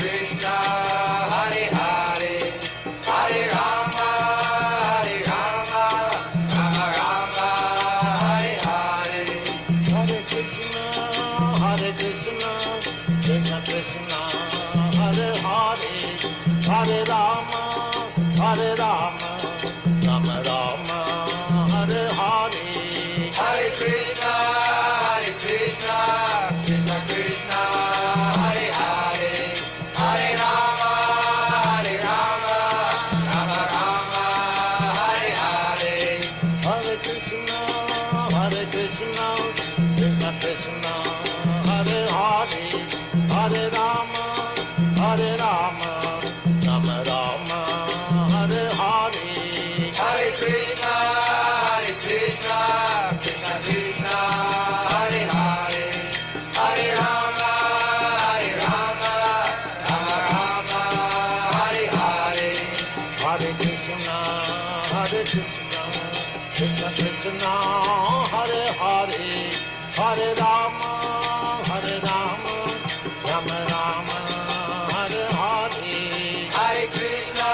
Krishna, Hare Hare, Hare Rama, Rama Rama, Hare Hare. Hare Krishna, Krishna Krishna, Hare Hare, Hare Rama, Rama Rama, Hare Hare. Hare Krishna, Krishna Krishna, Hare Hare, Hare Rama, Rama Rama, Hare Hare. Hare Krishna, Krishna Krishna, Hare Hare, Hare Rama, Rama Rama, Hare Hare. Hare Krishna, Krishna Krishna, Hare Hare, Hare Rama, Rama Rama, Hare Hare. Hare Krishna, Krishna Krishna, Hare Hare, Hare Rama, Rama Rama, Hare Hare. Hare Krishna,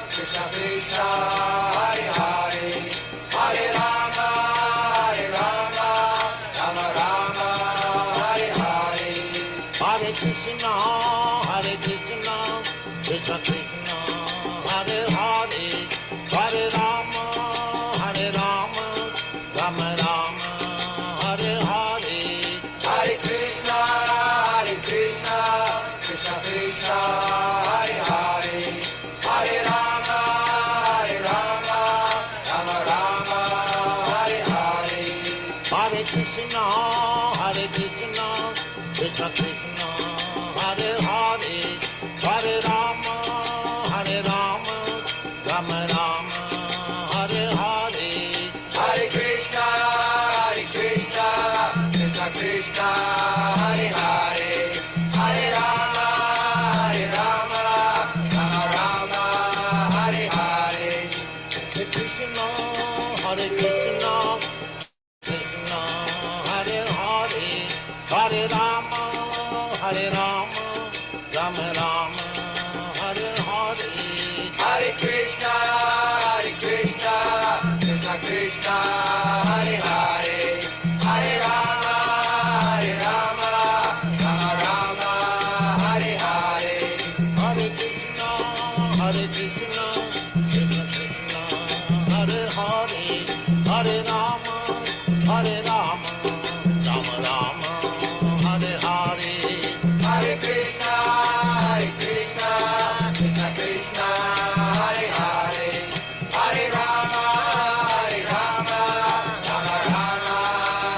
Krishna Krishna, Hare Hare, Hare Rama, Rama Rama, Hare Hare. Hare Krishna, Krishna Krishna, Hare Hare, Hare Rama, Rama Rama, Hare Hare. Hare Krishna, Krishna Krishna, Hare Hare, Hare Rama, Rama Rama, Hare Hare. Hare Krishna, Krishna Krishna, Hare Hare, Hare Rama, Rama Rama, Hare Hare. Hare Krishna, Krishna Krishna, Hare Hare, Hare Rama, Rama Rama, Hare Hare. Hare Krishna, Krishna Hare Hare, Hare Rama, Rama Rama, Hare Hare. Hare Krishna, Krishna Krishna, Hare Hare, Hare Rama, Rama Rama, Hare Hare. Hare Krishna, Krishna Krishna, Hare Hare, Hare Rama, Rama Rama, Hare Hare. Hare Krishna, Krishna Krishna, Hare Hare, Hare Rama, Rama Rama, Hare Hare. Hare Krishna, Krishna Krishna, Hare Hare, Hare Rama, Rama Rama,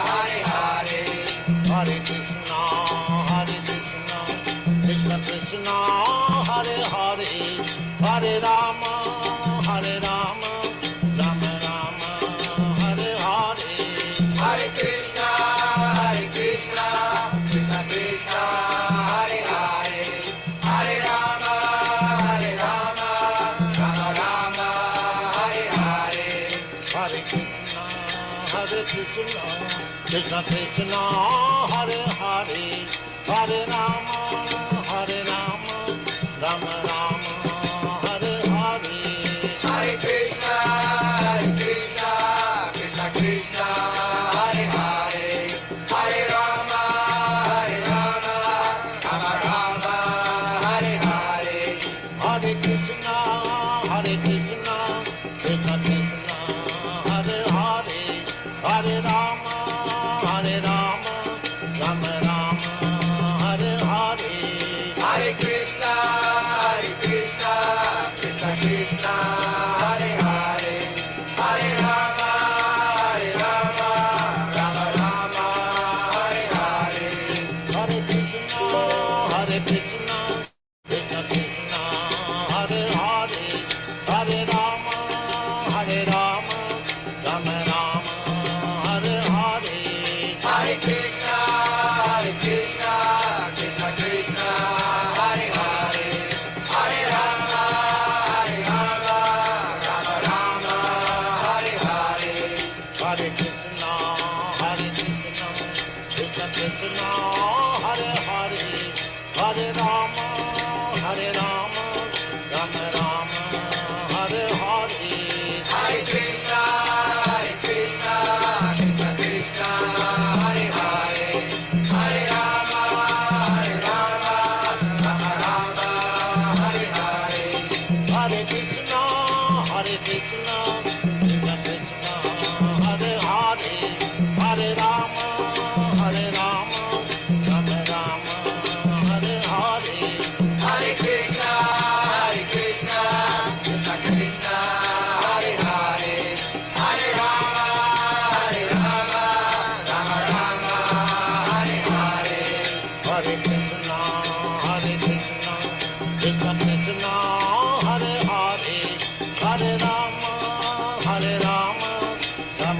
Hare Hare. Hare Krishna, Krishna Krishna, Hare Hare, Hare Rama, Rama Rama, Hare Hare. Hare Krishna, Krishna Krishna, Hare Hare, Hare Rama, Rama Rama, Hare Hare. Hare Krishna, Krishna Krishna, Hare Hare, Hare Rama, Rama Rama, Hare Hare. Hare Krishna, Krishna Krishna, Hare Hare, Hare Rama, Rama Rama, Hare Hare. Hare Krishna, Krishna Krishna, Hare Hare, Hare Rama, Rama Rama, Hare Hare. Hare Krishna, Krishna Krishna, Hare Hare, Hare Rama, Rama Rama, Hare Hare. Hare Krishna, Krishna Krishna, Hare Hare, Hare Rama, Rama Rama, Hare Hare. Hare Krishna, Krishna Krishna, Hare Hare,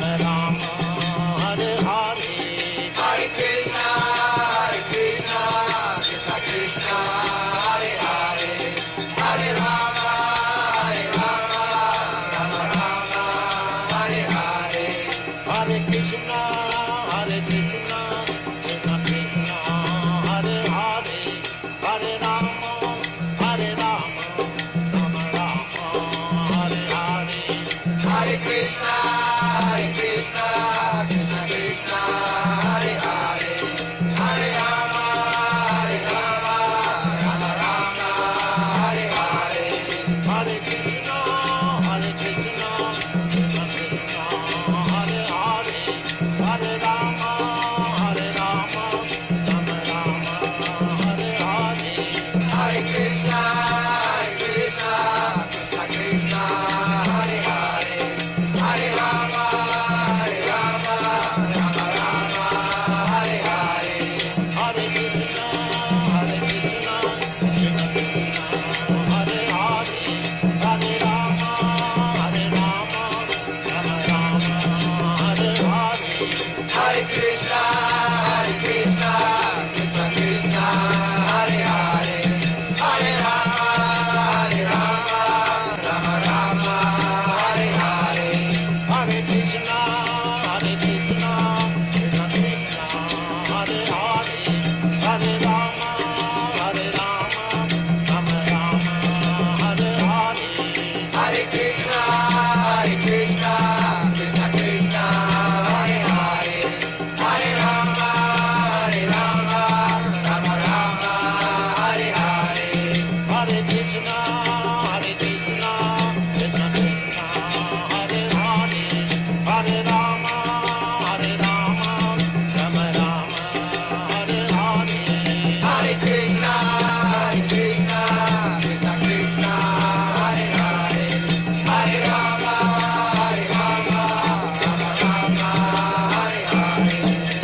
Rama Rama, Hare Hare, Hare Krishna, Krishna Krishna, Hare Hare, Hare Rama, Rama Rama, Hare Hare. Hare Krishna, Krishna Krishna, Hare Hare, Hare Rama, Rama Rama, Hare Hare. Hare Krishna, Krishna Krishna, Hare Hare, Hare Rama, Rama Rama, Hare Hare. Hare Krishna, Krishna Krishna, Hare Hare, Hare Rama, Rama Rama, Hare Hare. Hare Krishna, Krishna Krishna, Hare Hare, Hare Rama, Rama Rama, Hare Hare. Hare Krishna, Krishna Krishna, Hare Hare, Hare Rama, Rama Rama, Hare Hare. Hare Krishna, Krishna Krishna, Hare Hare, Hare Rama, Rama Rama, Hare Hare. Hare Krishna, Krishna Krishna, Hare Hare, Hare Rama, Rama Rama, Hare Hare. Hare Krishna, Krishna Krishna, Hare Hare, Hare Rama, Rama Rama, Hare Hare. Hare Krishna, Krishna Krishna, Hare Hare, Hare Rama, Rama Rama, Hare Hare.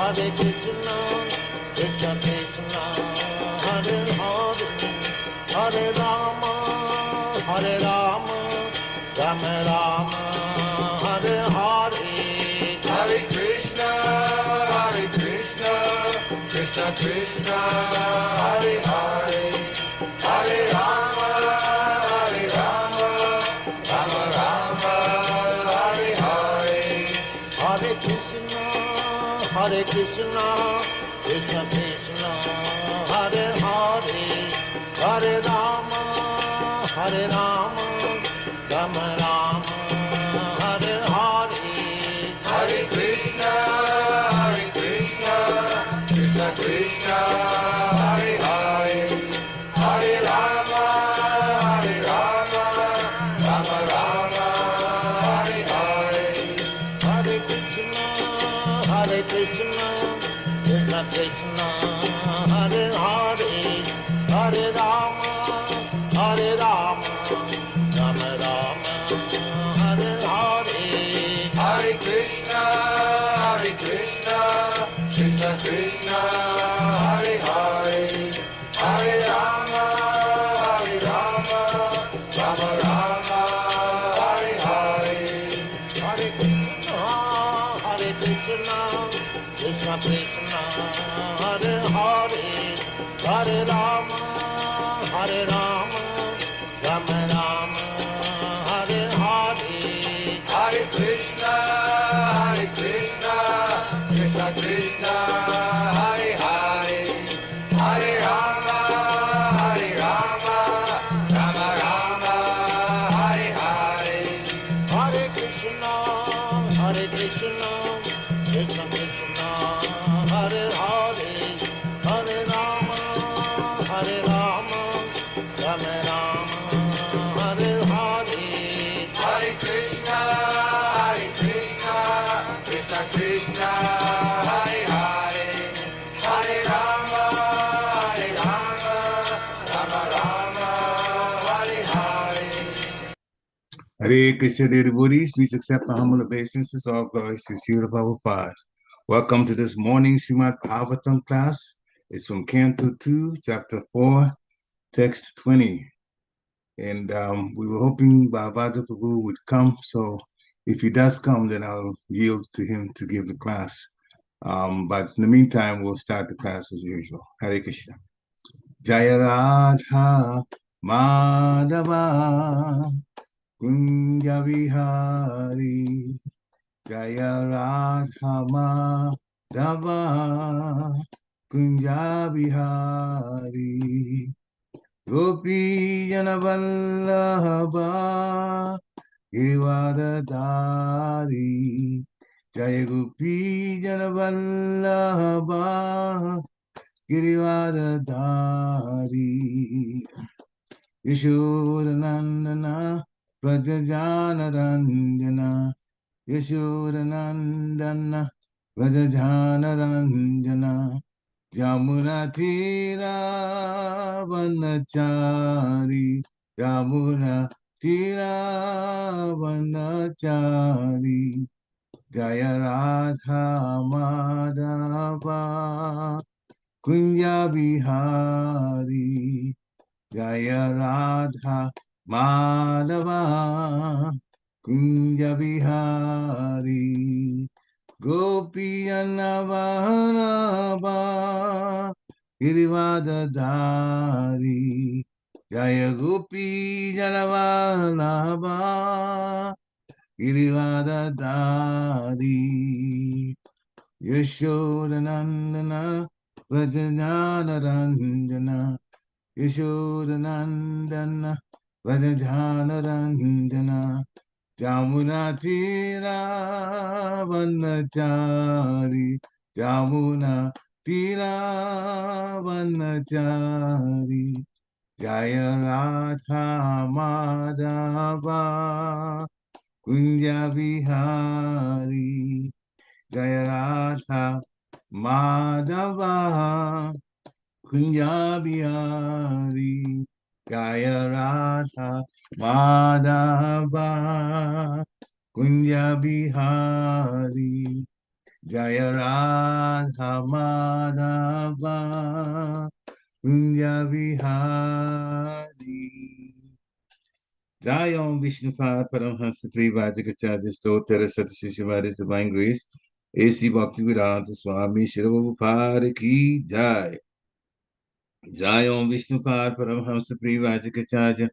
Hare Krishna, Krishna Krishna, Hare Hare, Hare Rama, Rama Rama, Hare Hare. Hare Krishna, Krishna Krishna, Hare Hare, Hare Rama, Rama Rama, Hare Hare. Hare Krishna, Krishna Krishna, Hare Hare, Hare Rama, Rama Rama, Hare Hare. Hare Krishna, Krishna Krishna, Hare Hare, Hare Rama, Rama Rama, Hare Hare. Hare Krishna, Krishna Krishna, Hare Hare, Hare Rama, Rama Rama, Hare Hare. Hare Krishna, Krishna Krishna, Hare Hare, Hare Rama, Rama Rama, Hare Hare. Hare Krishna, Krishna Krishna, Hare Hare, Hare Rama, Rama Rama, Hare Hare. Hare Krishna, Krishna Krishna, Hare Hare, Hare Rama, Rama Rama, Hare Hare. Hare Krishna, Krishna Krishna, Hare Hare, Hare Rama, Rama Rama, Hare Hare. Hare Krishna, Krishna Krishna, Hare Hare, Hare Rama, Rama Rama, Hare Hare. Hare Krishna, Krishna Krishna, Hare Hare, Hare Rama, Rama Rama, Hare Hare. Hare Krishna, dear devotees, please accept my humble obeisances. All glories to Srila Prabhupada. Welcome to this morning Srimad Bhagavatam class. It's from Canto 2, Chapter 4, Text 20. And we were hoping Bhavada Prabhu would come. So if he does come, then I'll yield to him to give the class. But in the meantime, we'll start the class as usual. Hare Krishna. Jaya Radha Madhava Kunja Vihari Jaya Radha Madhava Kunja Vihari Gopi Janavallabha Givadadari Jaya Gopi Janavallabha Girivadadari Yashodanandana Vrajajanaranjana Yashodanandana Vrajajanaranjana Yamunatira Vanachari Yamunatira Vanachari Jaya Radha Madhava Kunja Bihari Jaya Radha Madhava Kunja Bihari Gopi Annavaraba Girivadadari Jaya Gopi Janavalaba Girivadadari Yashodanandana Vrajajanaranjana Yashodanandana Vrajajanaranjana Jamunatira Vanachari Jamunatira Vanachari Jaya Radha Madhava Kunja Vihari Jaya Radha Madhava Kunja Bihari Jaya Radha Madhava Kunja Bihari Jaya Radha Madhava Kunja Bihari Jai Om Vishnupad Paramhansa Privajikacharya Stottara Satasishimari's Divine Grace A.C. Bhaktivedanta Swami Shri Prabhupada Ki Jai Jai Om Vishnupad Paramhamsa Privajikacharya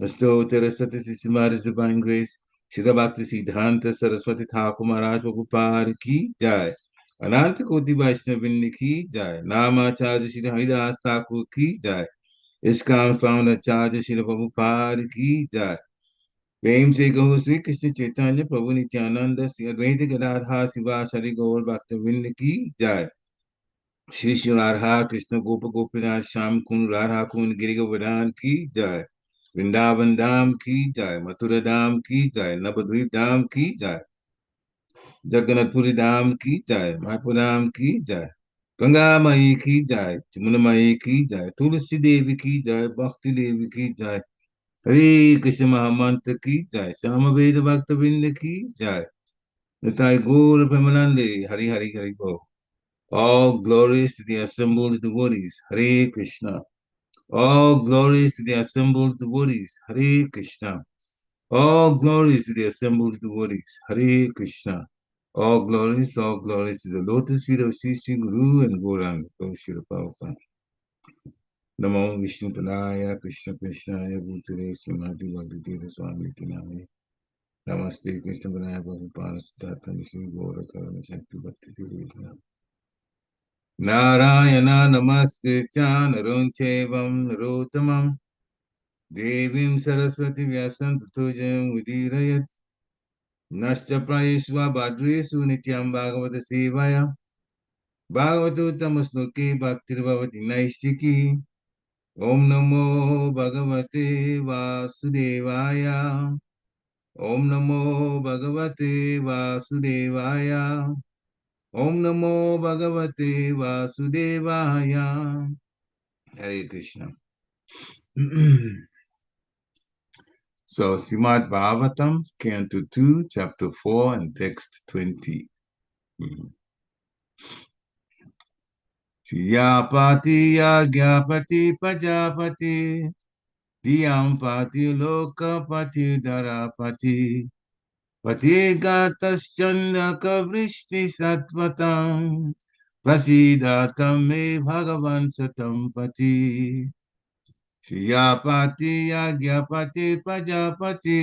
Stottara Satasishimari's Divine Grace Shri Bhakti Siddhanta Saraswati Thakur Maharaj Prabhupada Ki Jai Ananta Koti Vaishnavini Ki Jai Namacharya Shri Haridas Thakur Ki Jai ISKCON founder Acharya Shri Prabhupada Ki Jai Prem se Gaur Sri Krishna Chaitanya Prabhu Nityananda Sri Advaita Gadadhar Sivasari Gaur Bhaktavinda Ki Jai Shri Shri Radha Krishna Gopa Gopinath Sham Kund Radha Kund Giri Govardhan Ki Jai Vrindavan Dham Ki Jai Mathura Dham Ki Jai Navadvip Dham Ki Jai Jagannath Puri Dham Ki Jai Mayapur Dham Ki Jai Ganga Mai Ki Jai Chamuna Mai Ki Jai Tulsi Devi Ki Jai Bhakti Devi Ki Jai Hare Krishna Mahamantra Ki Jai Shama Veda Bhakta Vinda Ki Jai Nitai Gaur Premanande Hari Hari Hari Bo All glories to the assembled devotees Hare Krishna All glories to the assembled devotees Hare Krishna All glories to the assembled devotees Hare Krishna all glories to the lotus feet of Sri Sri Guru and Gauranga Goswami Prabhupada. Namo Vishnu Padaya Krishna Krishnaya Bhutale Srimati Bhakti Swami Tinamani. Namaste Krishna Padaya Prabhupada Siddhartha Shri Gaura Karana Shakti Bhakti Tirishna. Narayana Namaskritya Narunchevam Narotamam Devim Saraswati Vyasam Tatujam Udirayat Nashcha Prayeshva Bhadresu Nityam Bhagavata Sevaya Bhagavato Tamasloke Bhaktir Bhavati Naishiki Om Namo Bhagavate Vasudevaya Om Namo Bhagavate Vasudevaya Om Namo Bhagavate Vasudevaya Hare Krishna. So, Srimad Bhagavatam, Canto 2, Chapter 4, and Text 20. Siyapati Yagyapati Pajapati Diyam pati loka pati dharapati. Patigatascha kavrishti sattvatam. Prasidatam me bhagavan satam pati. Shiyapati yagyapati prajapati.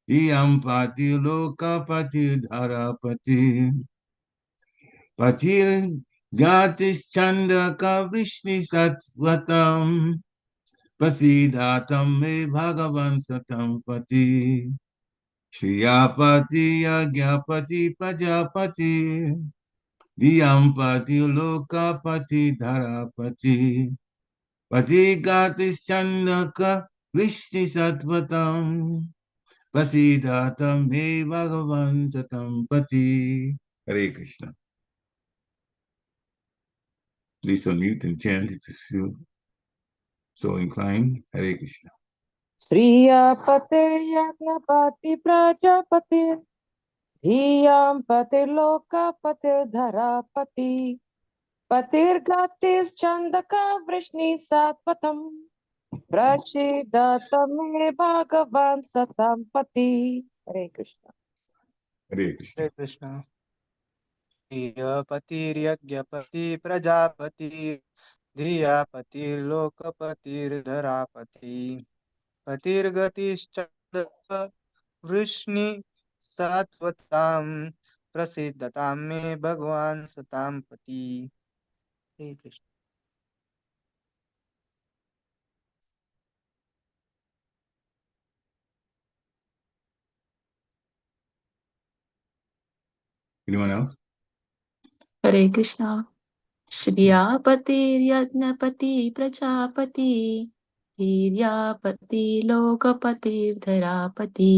Iyam pati lokapati dharapati. Patir gatis chanda kavrishni sattvatam. Prasidatam me bhagavan satam pati. Shiyapati yagyapati prajapati. Diyampati lokapati dharapati. Patigati chandaka vishti sattvatam. Pasidatam me bhagavan tatam pati. Hare Krishna. Please unmute and chant if you feel so inclined. Hare Krishna. श्रियापते यज्ञपति Prajapati धियां पतिर्लोकपतिर्धरापति पतिर्गतिश्चन्दका Vrishni सात्वतम् प्रसीदतमे भगवान् सतां पति. हरे Krishna. Hare Krishna. हरे कृष्ण। प्रियपतिर्यज्ञपति प्रजापति धियापतिर्लोकपतिर्धरापति पतिर्गतिश्चन्द्र वृष्णि सात्वतां प्रसीदतां मे भगवान् सतां पति। हरे Krishna. Anyone else? हरे कृष्णा। श्रियापतिर्यज्ञपति प्रजापति धीर्यापति लोकपतिर्धरापति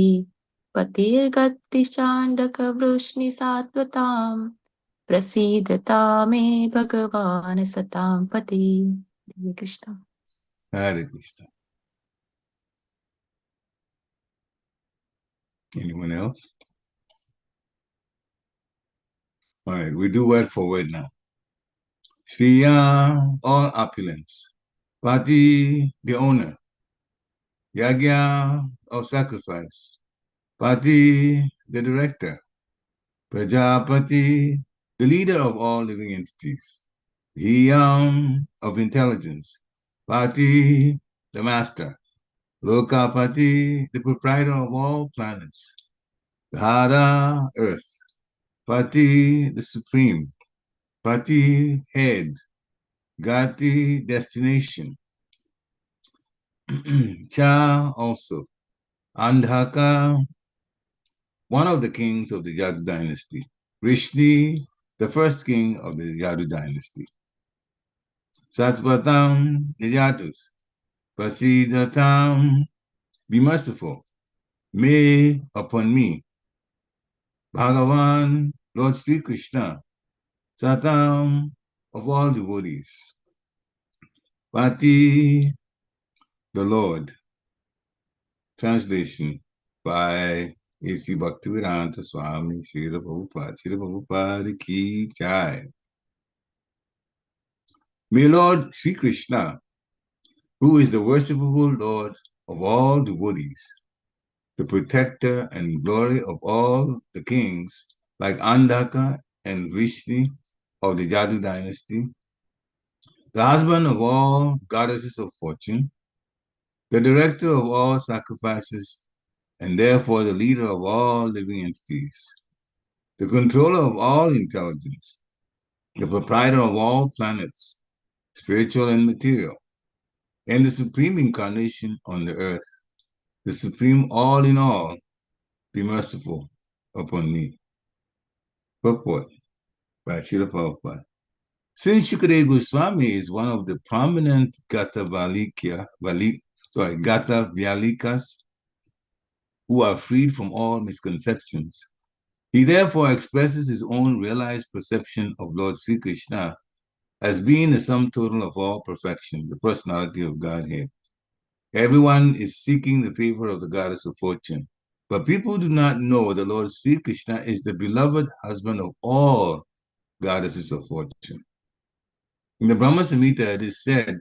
पतिर्गतिश्चाण्डकवृष्णि सात्वतां प्रसीदता मे भगवान् सतां पति. हरे Krishna. Hare Krishna. Anyone else? All right, we do word for word now. Shriya, all opulence. Pati, the owner. Yagya, of sacrifice. Pati, the director. Prajapati, the leader of all living entities. Iyam, of intelligence. Pati, the master. Lokapati, the proprietor of all planets. Dhara, earth. Pati, the supreme. Pati, head. Gati, destination. Cha, also. Andhaka, one of the kings of the Yadu dynasty. Rishni, the first king of the Yadu dynasty. Satvatam, the Yadus. Prasidatam, be merciful. Me, upon me. Bhagavan, Lord Sri Krishna. Satam, of all devotees. Pati, the Lord. Translation by A.C. Bhaktivedanta Swami Srila Prabhupada Ki Jai. May Lord Sri Krishna, who is the worshipable Lord of all devotees, the protector and glory of all the kings, like Andhaka and Vrishni of the Yadu dynasty, the husband of all goddesses of fortune, the director of all sacrifices, and therefore the leader of all living entities, the controller of all intelligence, the proprietor of all planets, spiritual and material, and the supreme incarnation on the earth, the supreme all in all, be merciful upon me. Purport by Srila Prabhupada. Since Shukadeva Goswami is one of the prominent Gata Vyalikas who are freed from all misconceptions, he therefore expresses his own realized perception of Lord Sri Krishna as being the sum total of all perfection, the personality of Godhead. Everyone is seeking the favor of the goddess of fortune, but people do not know the Lord Sri Krishna is the beloved husband of all goddesses of fortune. In the Brahma Samhita, it is said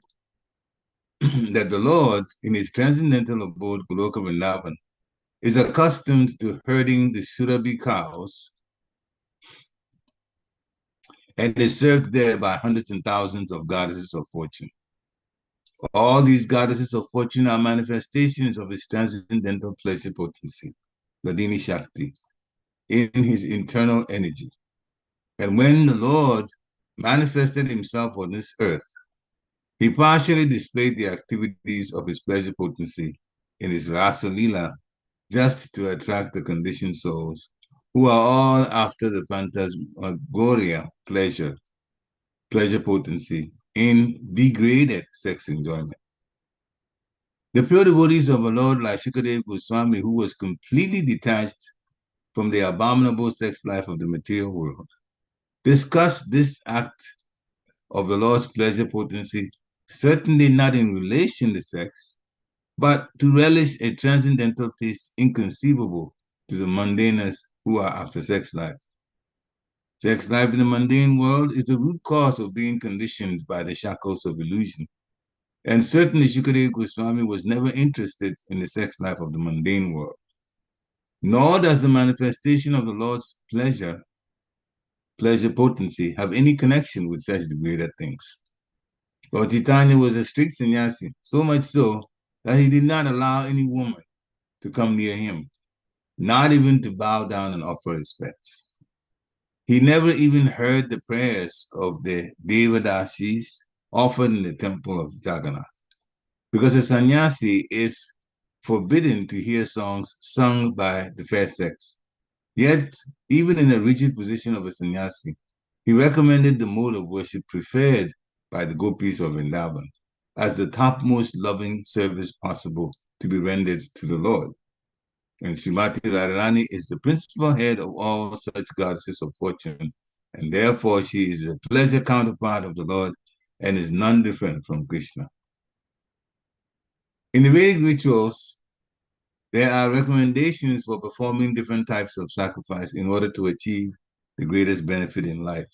that the Lord, in his transcendental abode, Goloka Vrindavan, is accustomed to herding the Surabhi cows and is served there by hundreds and thousands of goddesses of fortune. All these goddesses of fortune are manifestations of his transcendental pleasure potency, Ladini Shakti, in his internal energy. And when the Lord manifested himself on this earth, he partially displayed the activities of his pleasure potency in his Rasa Lila just to attract the conditioned souls who are all after the phantasmagoria pleasure potency in degraded sex enjoyment. The pure devotees of our Lord, like Shukadev Goswami, who was completely detached from the abominable sex life of the material world, discussed this act of the Lord's pleasure potency, certainly not in relation to sex, but to relish a transcendental taste inconceivable to the mundaners who are after sex life. Sex life in the mundane world is the root cause of being conditioned by the shackles of illusion. And certainly Shukadeva Goswami was never interested in the sex life of the mundane world. Nor does the manifestation of the Lord's pleasure potency, have any connection with such degraded things. Lord Chaitanya was a strict sannyasi, so much so that he did not allow any woman to come near him, not even to bow down and offer respects. He never even heard the prayers of the Devadasis offered in the temple of Jagannath, because a sannyasi is forbidden to hear songs sung by the fair sex. Yet, even in a rigid position of a sannyasi, he recommended the mode of worship preferred by the gopis of Vrindavan as the topmost loving service possible to be rendered to the Lord. And Srimati Radharani is the principal head of all such goddesses of fortune, and therefore she is a pleasure counterpart of the Lord and is none different from Krishna. In the Vedic rituals, there are recommendations for performing different types of sacrifice in order to achieve the greatest benefit in life.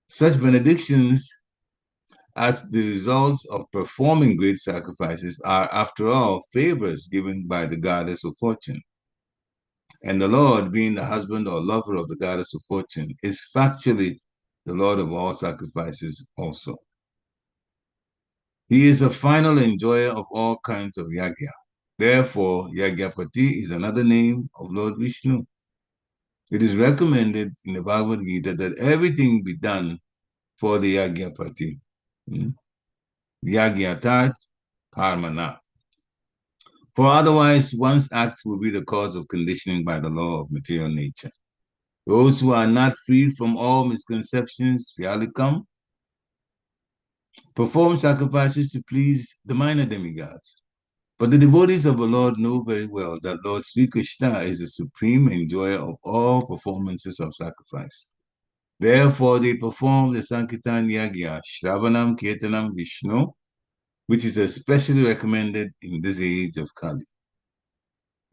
Such benedictions as the results of performing great sacrifices are, after all, favors given by the goddess of fortune. And the Lord, being the husband or lover of the goddess of fortune, is factually the Lord of all sacrifices also. He is a final enjoyer of all kinds of yagya. Therefore, Yagyapati is another name of Lord Vishnu. It is recommended in the Bhagavad Gita that everything be done for the Yagyapati. Yagyatat karmana. For otherwise, one's acts will be the cause of conditioning by the law of material nature. Those who are not freed from all misconceptions, Vyalikam, perform sacrifices to please the minor demigods. But the devotees of the Lord know very well that Lord Sri Krishna is the supreme enjoyer of all performances of sacrifice. Therefore, they perform the Sankirtan Yagya, Shravanam Kirtanam Vishnu, which is especially recommended in this age of Kali.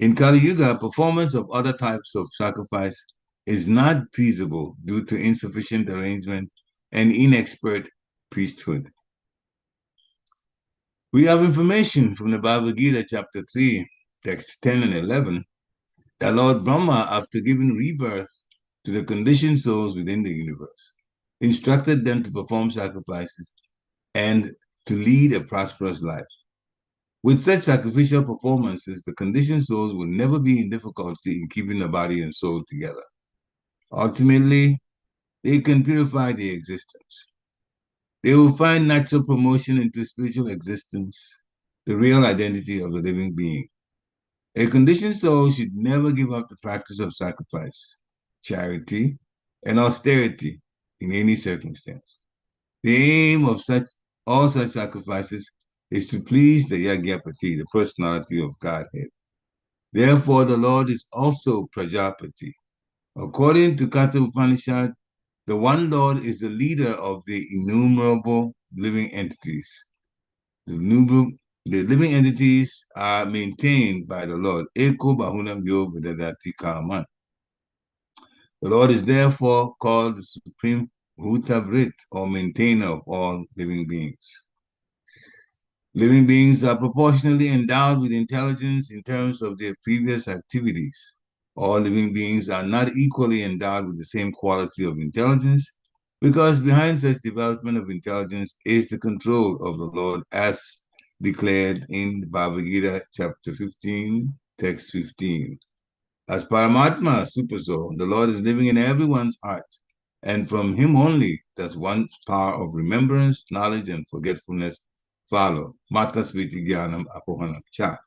In Kali Yuga, performance of other types of sacrifice is not feasible due to insufficient arrangement and inexpert priesthood. We have information from the Bhagavad Gita, chapter 3, texts 10 and 11, that Lord Brahma, after giving rebirth to the conditioned souls within the universe, instructed them to perform sacrifices and to lead a prosperous life. With such sacrificial performances, the conditioned souls will never be in difficulty in keeping the body and soul together. Ultimately, they can purify their existence. They will find natural promotion into spiritual existence, the real identity of the living being. A conditioned soul should never give up the practice of sacrifice, charity, and austerity in any circumstance. The aim of all such sacrifices is to please the Yagyapati, the personality of Godhead. Therefore, the Lord is also Prajapati. According to Katha Upanishad, the one Lord is the leader of the innumerable living entities. The living entities are maintained by the Lord. Eko Bahunam Yo Vedadati Kaman. The Lord is therefore called the Supreme Bhutavrit, or maintainer of all living beings. Living beings are proportionally endowed with intelligence in terms of their previous activities. All living beings are not equally endowed with the same quality of intelligence, because behind such development of intelligence is the control of the Lord, as declared in the Bhagavad Gita, chapter 15, text 15. As Paramatma, Supersoul, the Lord is living in everyone's heart, and from him only does one's power of remembrance, knowledge, and forgetfulness follow. Mata Smriti Jnanam Apohanam Cha.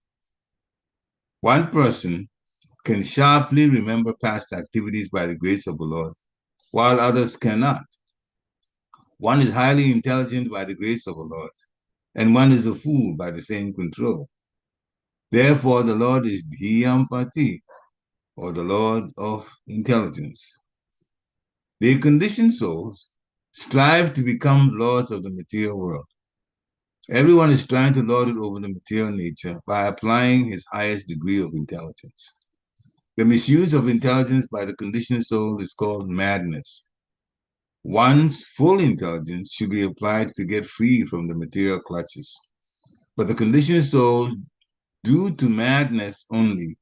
One person can sharply remember past activities by the grace of the Lord, while others cannot. One is highly intelligent by the grace of the Lord, and one is a fool by the same control. Therefore, the Lord is Dhiyampati, or the Lord of intelligence. The conditioned souls strive to become lords of the material world. Everyone is trying to lord it over the material nature by applying his highest degree of intelligence. The misuse of intelligence by the conditioned soul is called madness. One's full intelligence should be applied to get free from the material clutches. But the conditioned soul, due to madness only,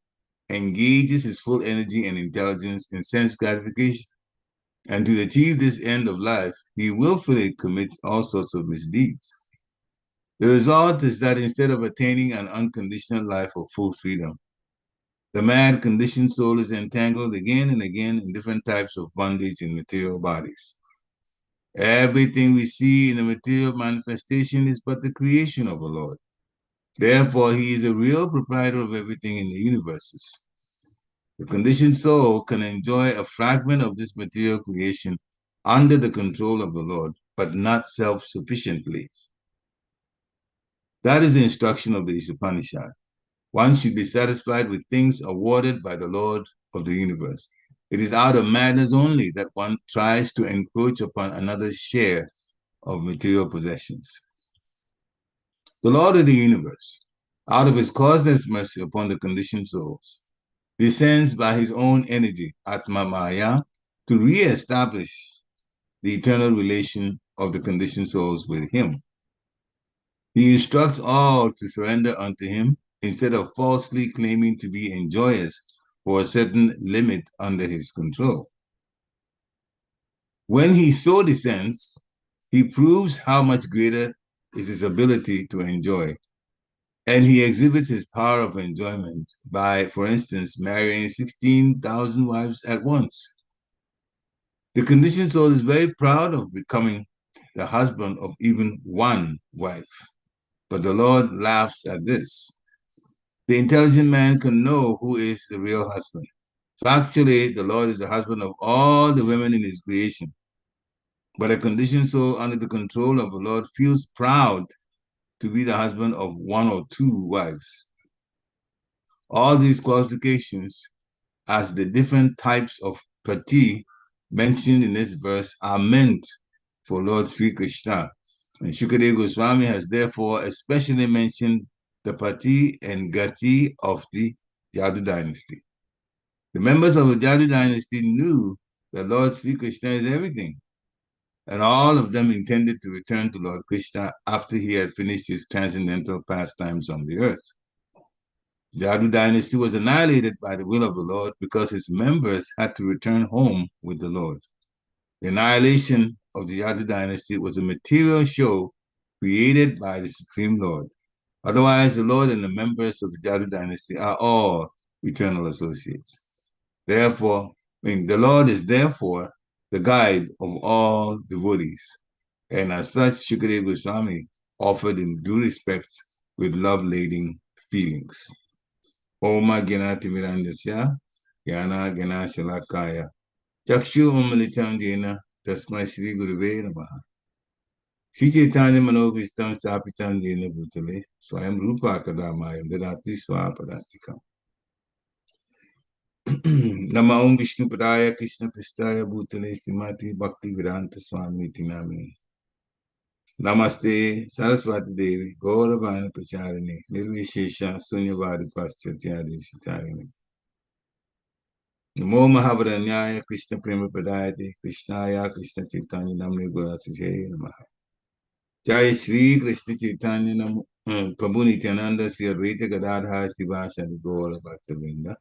engages his full energy and intelligence in sense gratification. And to achieve this end of life, he willfully commits all sorts of misdeeds. The result is that instead of attaining an unconditional life of full freedom, the mad conditioned soul is entangled again and again in different types of bondage in material bodies. Everything we see in the material manifestation is but the creation of the Lord. Therefore, he is the real proprietor of everything in the universes. The conditioned soul can enjoy a fragment of this material creation under the control of the Lord, but not self-sufficiently. That is the instruction of the Upanishad. One should be satisfied with things awarded by the Lord of the universe. It is out of madness only that one tries to encroach upon another's share of material possessions. The Lord of the universe, out of his causeless mercy upon the conditioned souls, descends by his own energy, Atma Maya, to re-establish the eternal relation of the conditioned souls with him. He instructs all to surrender unto him instead of falsely claiming to be enjoyers for a certain limit under his control. When he so descends, he proves how much greater is his ability to enjoy. And he exhibits his power of enjoyment by, for instance, marrying 16,000 wives at once. The conditioned soul is very proud of becoming the husband of even one wife. But the Lord laughs at this. The intelligent man can know who is the real husband. Factually, the Lord is the husband of all the women in his creation. But a conditioned soul under the control of the Lord feels proud to be the husband of one or two wives. All these qualifications, as the different types of pati mentioned in this verse, are meant for Lord Sri Krishna. And Shukadeva Goswami has therefore especially mentioned the pati and gati of the Yadu dynasty. The members of the Yadu dynasty knew that Lord Sri Krishna is everything, and all of them intended to return to Lord Krishna after he had finished his transcendental pastimes on the earth. The Yadu dynasty was annihilated by the will of the Lord because its members had to return home with the Lord. The annihilation of the Yadu dynasty was a material show created by the Supreme Lord. Otherwise, the Lord and the members of the Yadu dynasty are all eternal associates. Therefore, the Lord is therefore the guide of all devotees. And as such, Shukadeva Goswami offered him due respect with love-laden feelings. Oma Gyanati Mirandasya, Gyana Gyana Shalakaya, Chakshu Umalitam Jena, Tasma Shri Guruve Namaha. Sri Chaitanya Manovistam Chapitam Jena Bhutale, Swayam Rupa Kadamayam Dadati Swapadantikam. Nama Om Vishnu Padaya Krishna Pristaya Bhutale Srimati Bhakti Vedanta Swami Tinamini. Namaste Saraswati Devi Gauravana Pracharini Nirvishesha Sunyavadi Paschatya Shitarini. Namo Mahavaranyaya Krishna Prema Padayate Krishnaya Krishna Chaitanya Namne Guratihe Namaha. Jai Shri Krishna Chaitanya Namo Prabhu Nityananda, Sri Advaita Gadadhar, Siva Shadi Gaura Bhaktavinda.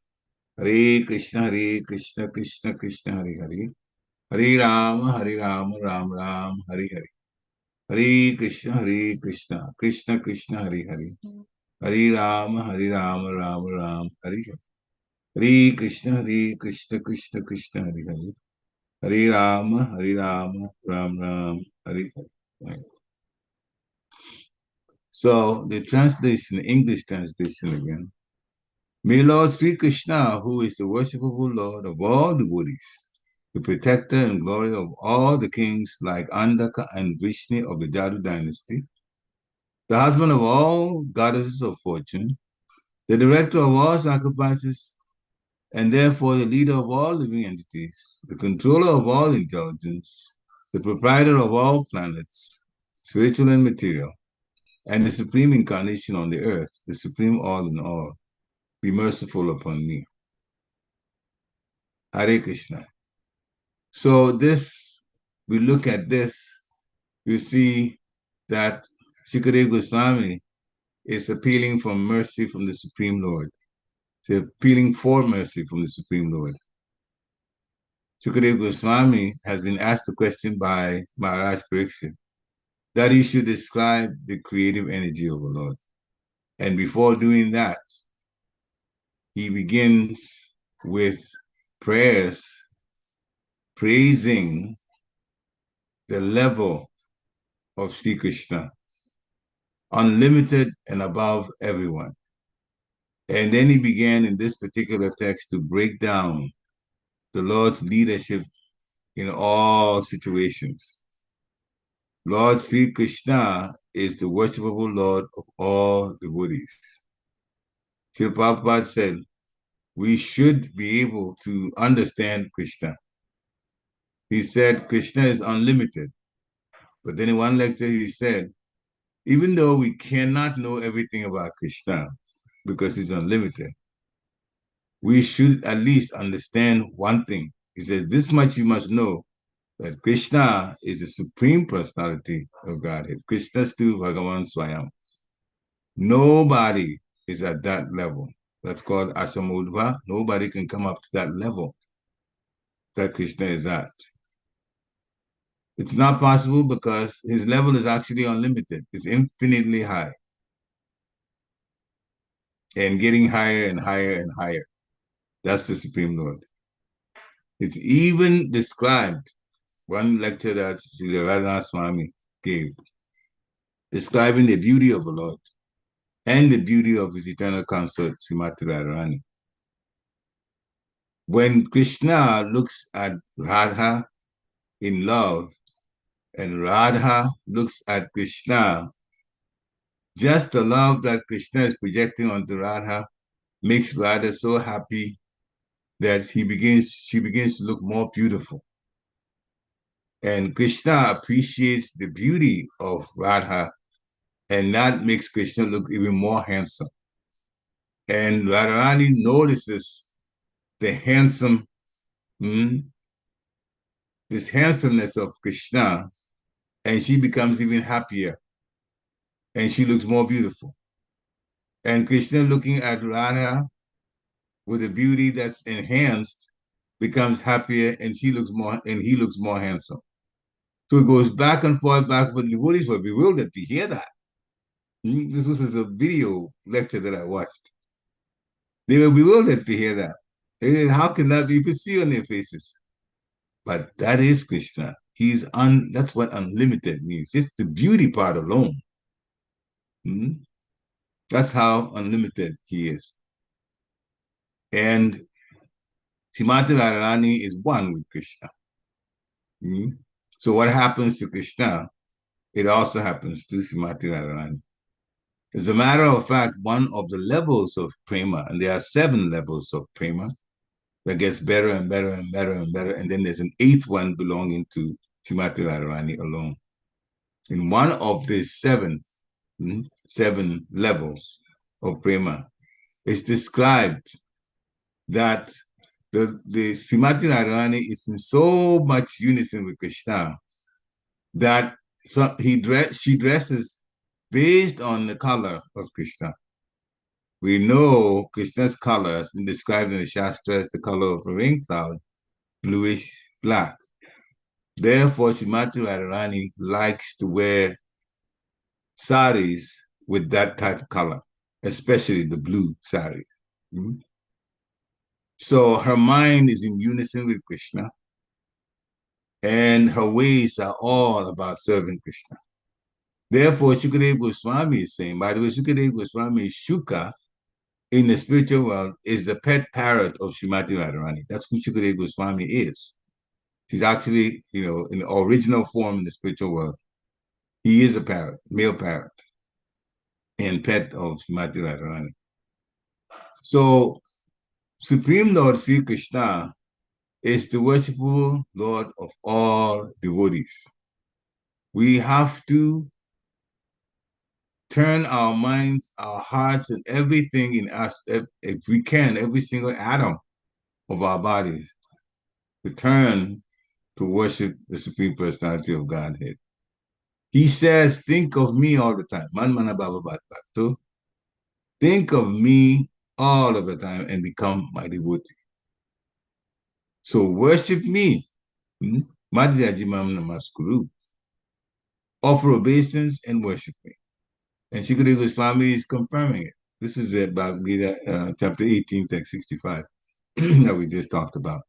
Hare Krishna, Krishna Krishna, Hare Hare. Hare Rama, Ram Ram, Hare Hare. Hare Krishna, Krishna Krishna, Hare Hare. Hare Rama, Ram Ram, Hare Hare. Hare Krishna, Krishna Krishna, Hare Hare. Hare Rama, Ram Ram, Hare Hare. So the translation, English translation again. May Lord Sri Krishna, who is the worshipable Lord of all devotees, the protector and glory of all the kings like Andaka and Vishnu of the Jadu dynasty, the husband of all goddesses of fortune, the director of all sacrifices, and therefore the leader of all living entities, the controller of all intelligence, the proprietor of all planets, spiritual and material, and the supreme incarnation on the earth, the supreme all in all, be merciful upon me. Hare Krishna. So this, we look at this, you see that Shukadeva Goswami is appealing for mercy from the Supreme Lord. He's appealing for mercy from the Supreme Lord. Shukadeva Goswami has been asked a question by Maharaj Pariksit that he should describe the creative energy of the Lord. And before doing that, he begins with prayers praising the level of Sri Krishna, unlimited and above everyone. And then he began in this particular text to break down the Lord's leadership in all situations. Lord Sri Krishna is the worshipable Lord of all devotees. Srila Prabhupada said, we should be able to understand Krishna. He said Krishna is unlimited. But then in one lecture he said, even though we cannot know everything about Krishna because he's unlimited, we should at least understand one thing. He says, this much you must know, that Krishna is the supreme personality of Godhead. Krishna stu Bhagavan Swayam. Nobody is at that level. That's called Asamudva. Nobody can come up to that level that Krishna is at. It's not possible because his level is actually unlimited. It's infinitely high. And getting higher and higher and higher. That's the Supreme Lord. It's even described, one lecture that Srila Radhanath Swami gave, describing the beauty of the Lord and the beauty of his eternal consort, Srimati Radharani. When Krishna looks at Radha in love, and Radha looks at Krishna, just the love that Krishna is projecting onto Radha makes Radha so happy that she begins to look more beautiful. And Krishna appreciates the beauty of Radha, and that makes Krishna look even more handsome. And Radharani notices the this handsomeness of Krishna, and she becomes even happier, and she looks more beautiful. And Krishna, looking at Radha with a beauty that's enhanced, becomes happier, and he looks more handsome. So it goes back and forth. The devotees were bewildered to hear that. This was a video lecture that I watched. They were bewildered to hear that. How can that be? You could see on their faces. But that is Krishna. That's what unlimited means. It's the beauty part alone. That's how unlimited he is. And Srimati Radharani is one with Krishna. So what happens to Krishna, it also happens to Srimati Radharani. As a matter of fact, one of the levels of prema, and there are 7 levels of prema, that gets better and better and better and better, and then there's an 8th one belonging to Srimati Radharani alone. In one of the 7 levels of prema, it's described that the Srimati Radharani is in so much unison with Krishna that she dresses based on the color of Krishna. We know Krishna's color has been described in the Shastra as the color of a rain cloud, bluish black. Therefore, Srimati Radharani likes to wear saris with that type of color, especially the blue saris. Mm-hmm. So her mind is in unison with Krishna, and her ways are all about serving Krishna. Therefore, Shukadeva Goswami is saying, by the way, Shukadeva Goswami Shuka in the spiritual world is the pet parrot of Srimati Radharani. That's who Shukadeva Goswami is. She's actually, in the original form in the spiritual world, he is a parrot, male parrot, and pet of Srimati Radharani. So, Supreme Lord Sri Krishna is the worshipful Lord of all devotees. We have to turn our minds, our hearts, and everything in us, if we can, every single atom of our bodies, to turn to worship the Supreme Personality of Godhead. He says, think of me all the time. Man mana baba bat bat. Think of me all of the time and become my devotee. So worship me. Madhyajimam namaskuru. Offer obeisance and worship me. And Shukadeva Goswami is confirming it. This is at Bhagavad Gita, chapter 18, text 65, that we just talked about.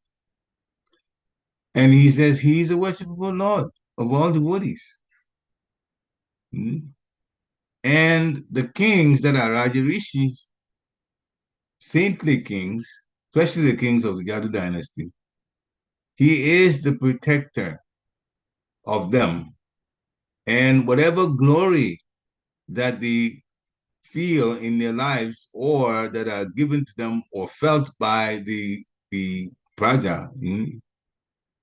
And he says he's a worshipable Lord of all devotees. And the kings that are Rajarishis, saintly kings, especially the kings of the Yadu dynasty, he is the protector of them. And whatever glory that they feel in their lives or that are given to them or felt by the praja,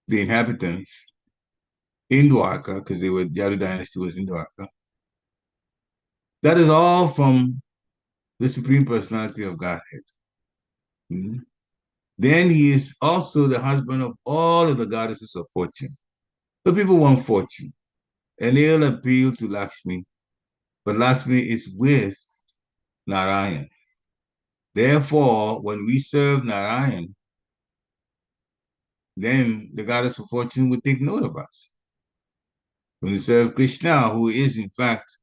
the inhabitants in Dwarka, because Yadu dynasty was in Dwarka, that is all from the Supreme Personality of Godhead. Then he is also the husband of all of the goddesses of fortune. So people want fortune, and they'll appeal to Lakshmi, but Lakshmi is with Narayan. Therefore, when we serve Narayan, then the goddess of fortune will take note of us. When we serve Krishna, who is in fact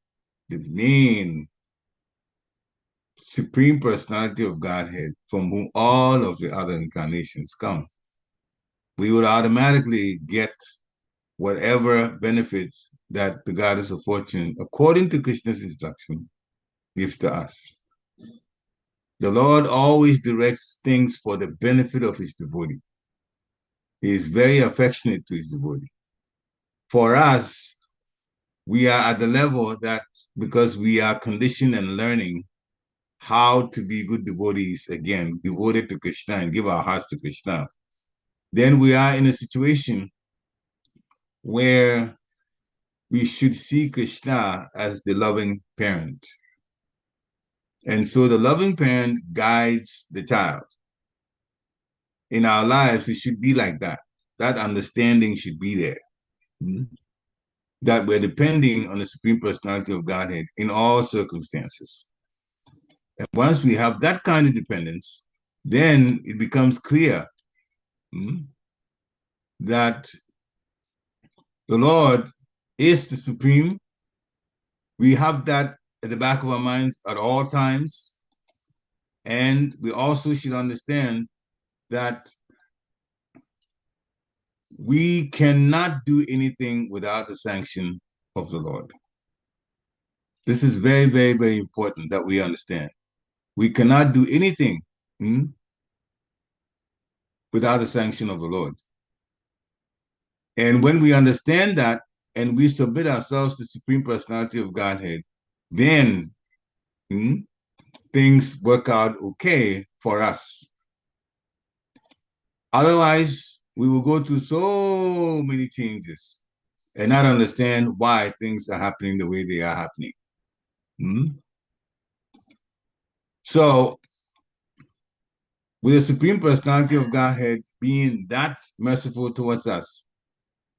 the main Supreme Personality of Godhead, from whom all of the other incarnations come, we would automatically get whatever benefits that the goddess of fortune, according to Krishna's instruction, gives to us. The Lord always directs things for the benefit of his devotee. He is very affectionate to his devotee. For us, we are at the level that because we are conditioned and learning how to be good devotees, again, devoted to Krishna and give our hearts to Krishna, then we are in a situation where we should see Krishna as the loving parent. And so the loving parent guides the child. In our lives, it should be like that. That understanding should be there. That we're depending on the Supreme Personality of Godhead in all circumstances. And once we have that kind of dependence, then it becomes clear that the Lord is the Supreme. We have that at the back of our minds at all times. And we also should understand that we cannot do anything without the sanction of the Lord. This is very, very, very important that we understand. We cannot do anything without the sanction of the Lord. And when we understand that and we submit ourselves to the Supreme Personality of Godhead, then things work out okay for us. Otherwise, we will go through so many changes and not understand why things are happening the way they are happening. So, with the Supreme Personality of Godhead being that merciful towards us,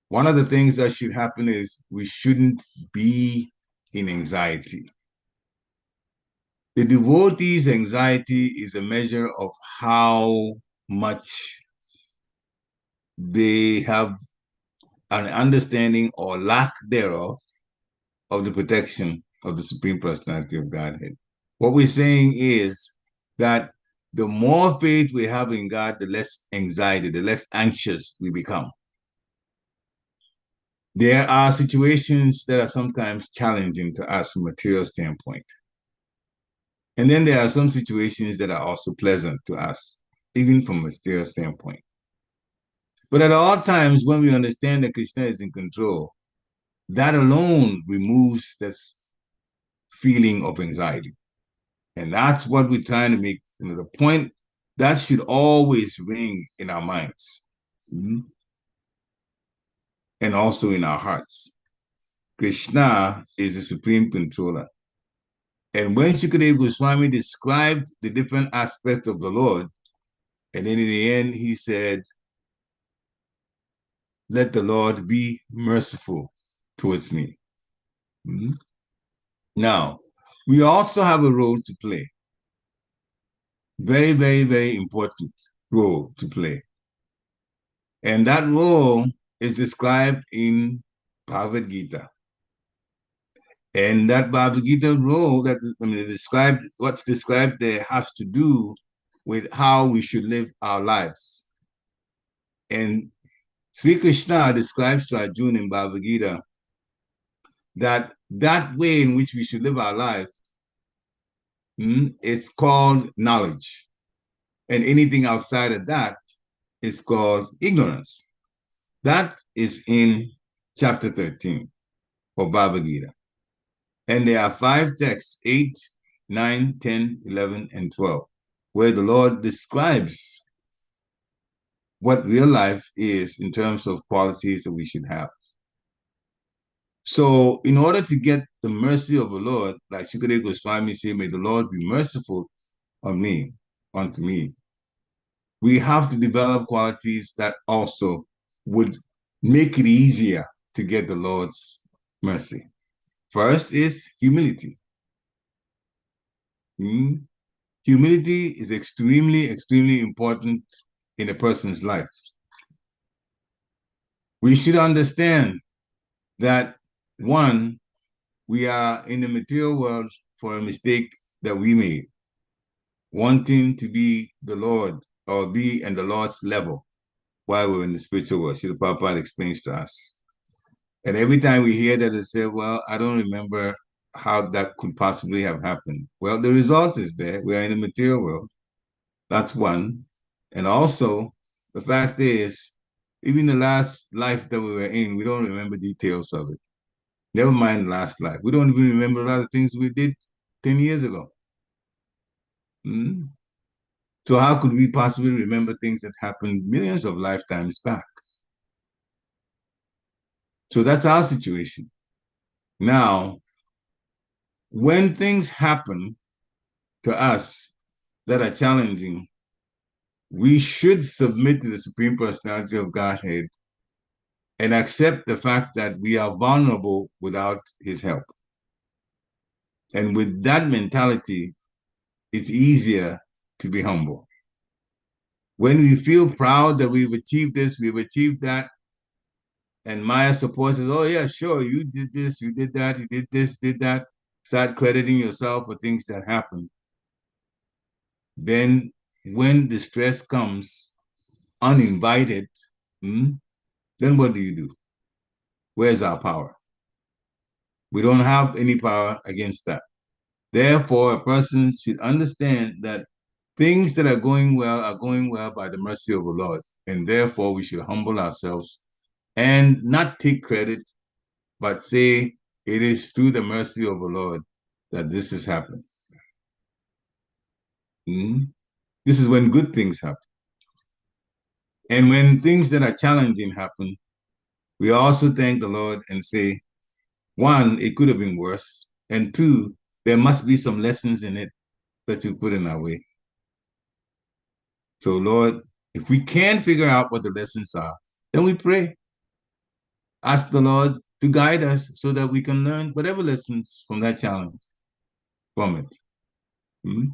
one of the things that should happen is we shouldn't be in anxiety. The devotee's anxiety is a measure of how much they have an understanding or lack thereof of the protection of the Supreme Personality of Godhead. What we're saying is that the more faith we have in God, the less anxiety, the less anxious we become. There are situations that are sometimes challenging to us from a material standpoint. And then there are some situations that are also pleasant to us, even from a material standpoint. But at all times, when we understand that Krishna is in control, that alone removes this feeling of anxiety. And that's what we're trying to make, the point that should always ring in our minds, and also in our hearts. Krishna is the supreme controller. And when Shukadeva Goswami described the different aspects of the Lord, and then in the end, he said, let the Lord be merciful towards me. Now, we also have a role to play. Very, very, very important role to play. And that role is described in Bhagavad Gita. And that Bhagavad Gita role what's described there has to do with how we should live our lives. And Sri Krishna describes to Arjuna in Bhagavad Gita that way in which we should live our lives, it's called knowledge. And anything outside of that is called ignorance. That is in chapter 13 of Bhagavad Gita. And there are 5 texts, 8, 9, 10, 11, and 12, where the Lord describes what real life is in terms of qualities that we should have. So in order to get the mercy of the Lord, like Shukadeva Goswami said, may the Lord be merciful unto me. We have to develop qualities that also would make it easier to get the Lord's mercy. First is humility. Humility is extremely, extremely important in a person's life. We should understand that, one, we are in the material world for a mistake that we made, wanting to be the Lord or be in the Lord's level while we're in the spiritual world. Srila Prabhupada explains to us. And every time we hear that, it says, well, I don't remember how that could possibly have happened. Well, the result is there. We are in the material world. That's one. And also, the fact is, even the last life that we were in, we don't remember details of it. Never mind the last life. We don't even remember a lot of things we did 10 years ago. So how could we possibly remember things that happened millions of lifetimes back? So that's our situation. Now, when things happen to us that are challenging, we should submit to the Supreme Personality of Godhead and accept the fact that we are vulnerable without his help. And with that mentality, it's easier to be humble. When we feel proud that we've achieved this, we've achieved that, and Maya supports us, oh yeah, sure, you did this, you did that, you did this, did that, start crediting yourself for things that happened. Then when the stress comes uninvited, then what do? Where's our power? We don't have any power against that. Therefore, a person should understand that things that are going well by the mercy of the Lord. And therefore, we should humble ourselves and not take credit, but say, it is through the mercy of the Lord that this has happened. This is when good things happen. And when things that are challenging happen, we also thank the Lord and say, one, it could have been worse. And two, there must be some lessons in it that you put in our way. So, Lord, if we can figure out what the lessons are, then we pray. Ask the Lord to guide us so that we can learn whatever lessons from that challenge, from it. Mm-hmm.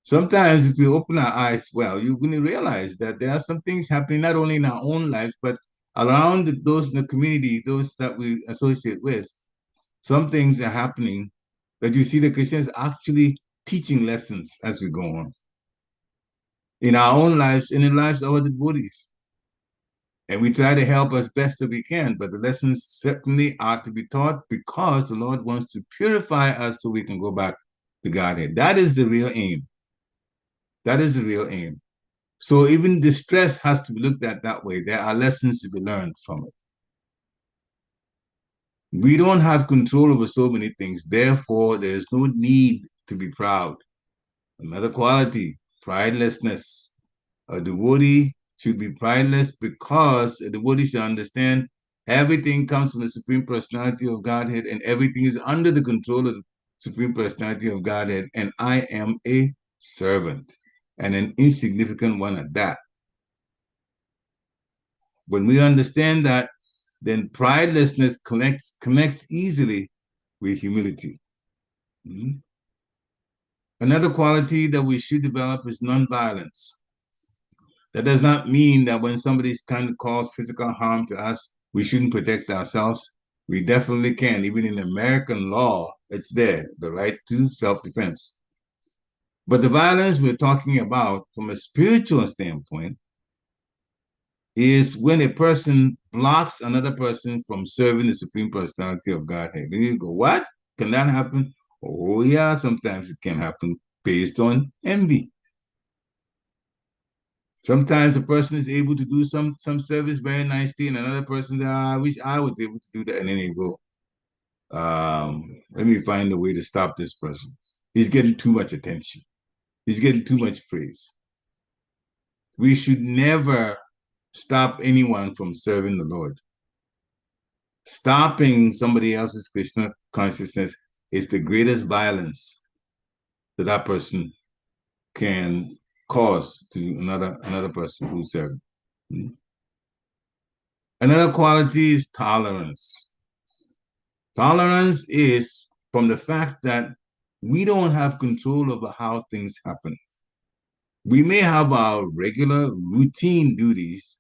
Sometimes if we open our eyes well, you're going to realize that there are some things happening not only in our own lives, but around those in the community, those that we associate with. Some things are happening that you see the Christians actually teaching lessons as we go on in our own lives and in the lives of other devotees. And we try to help as best as we can, but the lessons certainly are to be taught because the Lord wants to purify us so we can go back to Godhead. That is the real aim. That is the real aim. So even distress has to be looked at that way. There are lessons to be learned from it. We don't have control over so many things. Therefore, there is no need to be proud. Another quality, pridelessness. A devotee should be prideless because a devotee should understand everything comes from the Supreme Personality of Godhead and everything is under the control of the Supreme Personality of Godhead. And I am a servant and an insignificant one at that. When we understand that, then pridelessness connects easily with humility. Mm-hmm. Another quality that we should develop is nonviolence. That does not mean that when somebody's trying to cause physical harm to us, we shouldn't protect ourselves. We definitely can. Even in American law, it's there, the right to self-defense. But the violence we're talking about from a spiritual standpoint is when a person blocks another person from serving the Supreme Personality of Godhead. Then you go, what? Can that happen? Oh, yeah, sometimes it can happen based on envy. Sometimes a person is able to do some service very nicely, and another person says, I wish I was able to do that. And then they go, let me find a way to stop this person. He's getting too much attention. He's getting too much praise. We should never stop anyone from serving the Lord. Stopping somebody else's Krishna consciousness is the greatest violence that person can cause to another person who's serving. Another quality is tolerance. Tolerance is from the fact that we don't have control over how things happen. We may have our regular routine duties,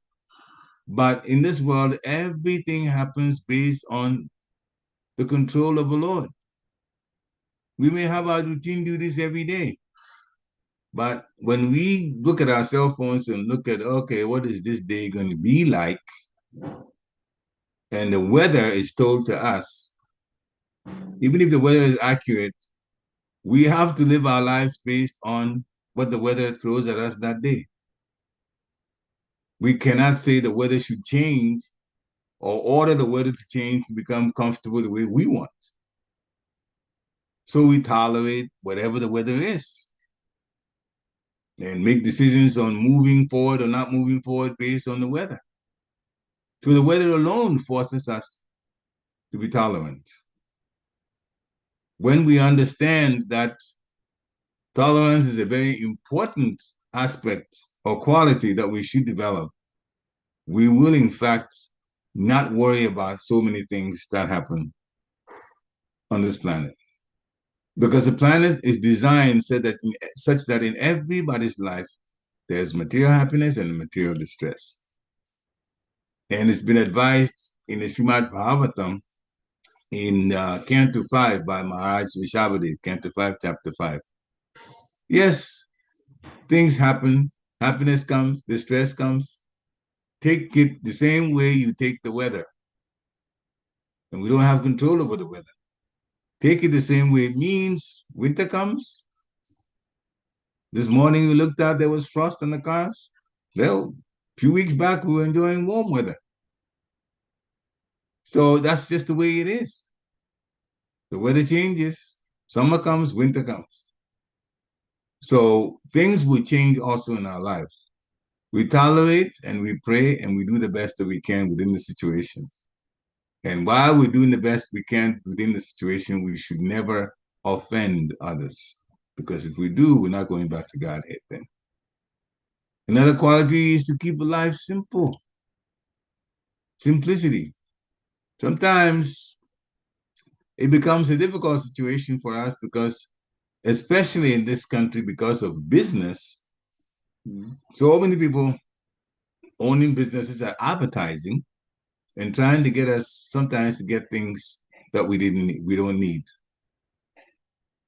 but in this world, everything happens based on the control of the Lord. We may have our routine duties every day, but when we look at our cell phones and look at, okay, what is this day going to be like? And the weather is told to us, even if the weather is accurate, we have to live our lives based on what the weather throws at us that day. We cannot say the weather should change or order the weather to change to become comfortable the way we want. So we tolerate whatever the weather is and make decisions on moving forward or not moving forward based on the weather. So the weather alone forces us to be tolerant. When we understand that tolerance is a very important aspect or quality that we should develop, we will in fact not worry about so many things that happen on this planet. Because the planet is designed such that in everybody's life, there's material happiness and material distress. And it's been advised in the Srimad Bhagavatam in Canto 5 by Maharaj Rishabhadev, Canto 5, Chapter 5. Yes, things happen, happiness comes, distress comes. Take it the same way you take the weather. And we don't have control over the weather. Take it the same way. It means winter comes. This morning we looked out, there was frost on the cars. Well, a few weeks back we were enjoying warm weather. So that's just the way it is. The weather changes. Summer comes, winter comes. So things will change also in our lives. We tolerate and we pray and we do the best that we can within the situation. And while we're doing the best we can within the situation, we should never offend others. Because if we do, we're not going back to Godhead then. Another quality is to keep life simple. Simplicity. Sometimes it becomes a difficult situation for us because, especially in this country, because of business, so many people owning businesses are advertising and trying to get us sometimes to get things that we don't need.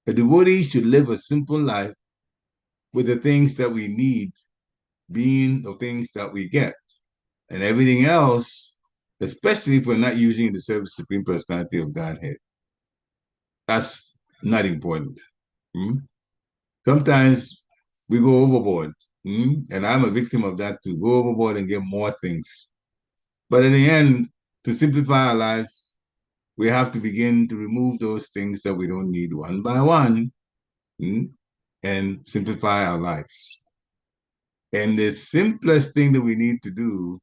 A devotee should live a simple life with the things that we need being the things that we get. And everything else, especially if we're not using it to serve the Supreme Personality of Godhead, that's not important. Hmm? Sometimes we go overboard. And I'm a victim of that too. Go overboard and get more things. But in the end, to simplify our lives, we have to begin to remove those things that we don't need one by one, and simplify our lives. And the simplest thing that we need to do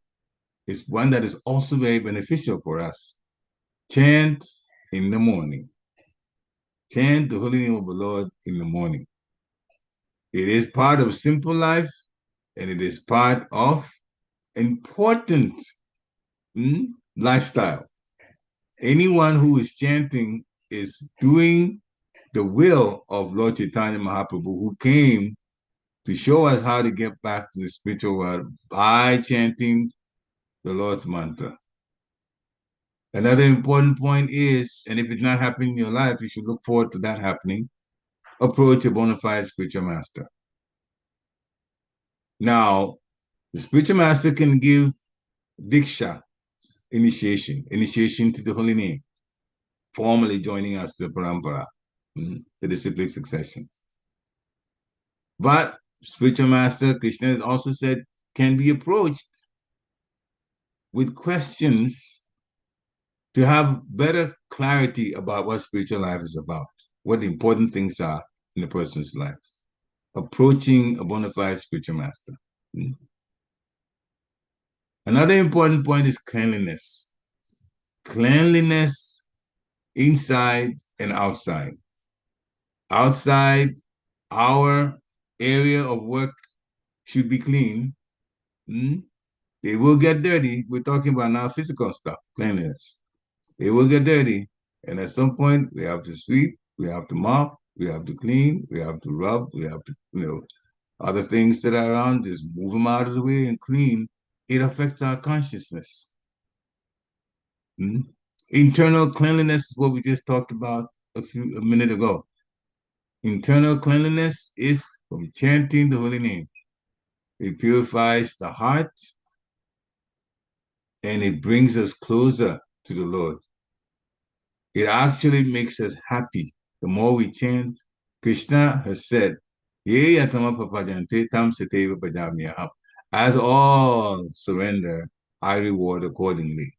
is one that is also very beneficial for us. Chant in the morning. Chant the holy name of the Lord in the morning. It is part of simple life, and it is part of important lifestyle. Anyone who is chanting is doing the will of Lord Chaitanya Mahaprabhu, who came to show us how to get back to the spiritual world by chanting the Lord's mantra. Another important point is, and if it's not happening in your life, you should look forward to that happening. Approach a bona fide spiritual master. Now, the spiritual master can give diksha, initiation to the holy name, formally joining us to the parampara, to the cyclic succession. But spiritual master, Krishna has also said, can be approached with questions to have better clarity about what spiritual life is about, what the important things are in a person's life. Approaching a bona fide spiritual master. Another important point is cleanliness. Cleanliness inside and outside. Outside, our area of work should be clean. They will get dirty. We're talking about now physical stuff, cleanliness. They will get dirty. And at some point, we have to sweep, we have to mop, we have to clean, we have to rub, we have to, other things that are around, just move them out of the way and clean. It affects our consciousness. Internal cleanliness is what we just talked about a minute ago. Internal cleanliness is from chanting the holy name. It purifies the heart and it brings us closer to the Lord. It actually makes us happy. The more we chant, Krishna has said, as all surrender, I reward accordingly.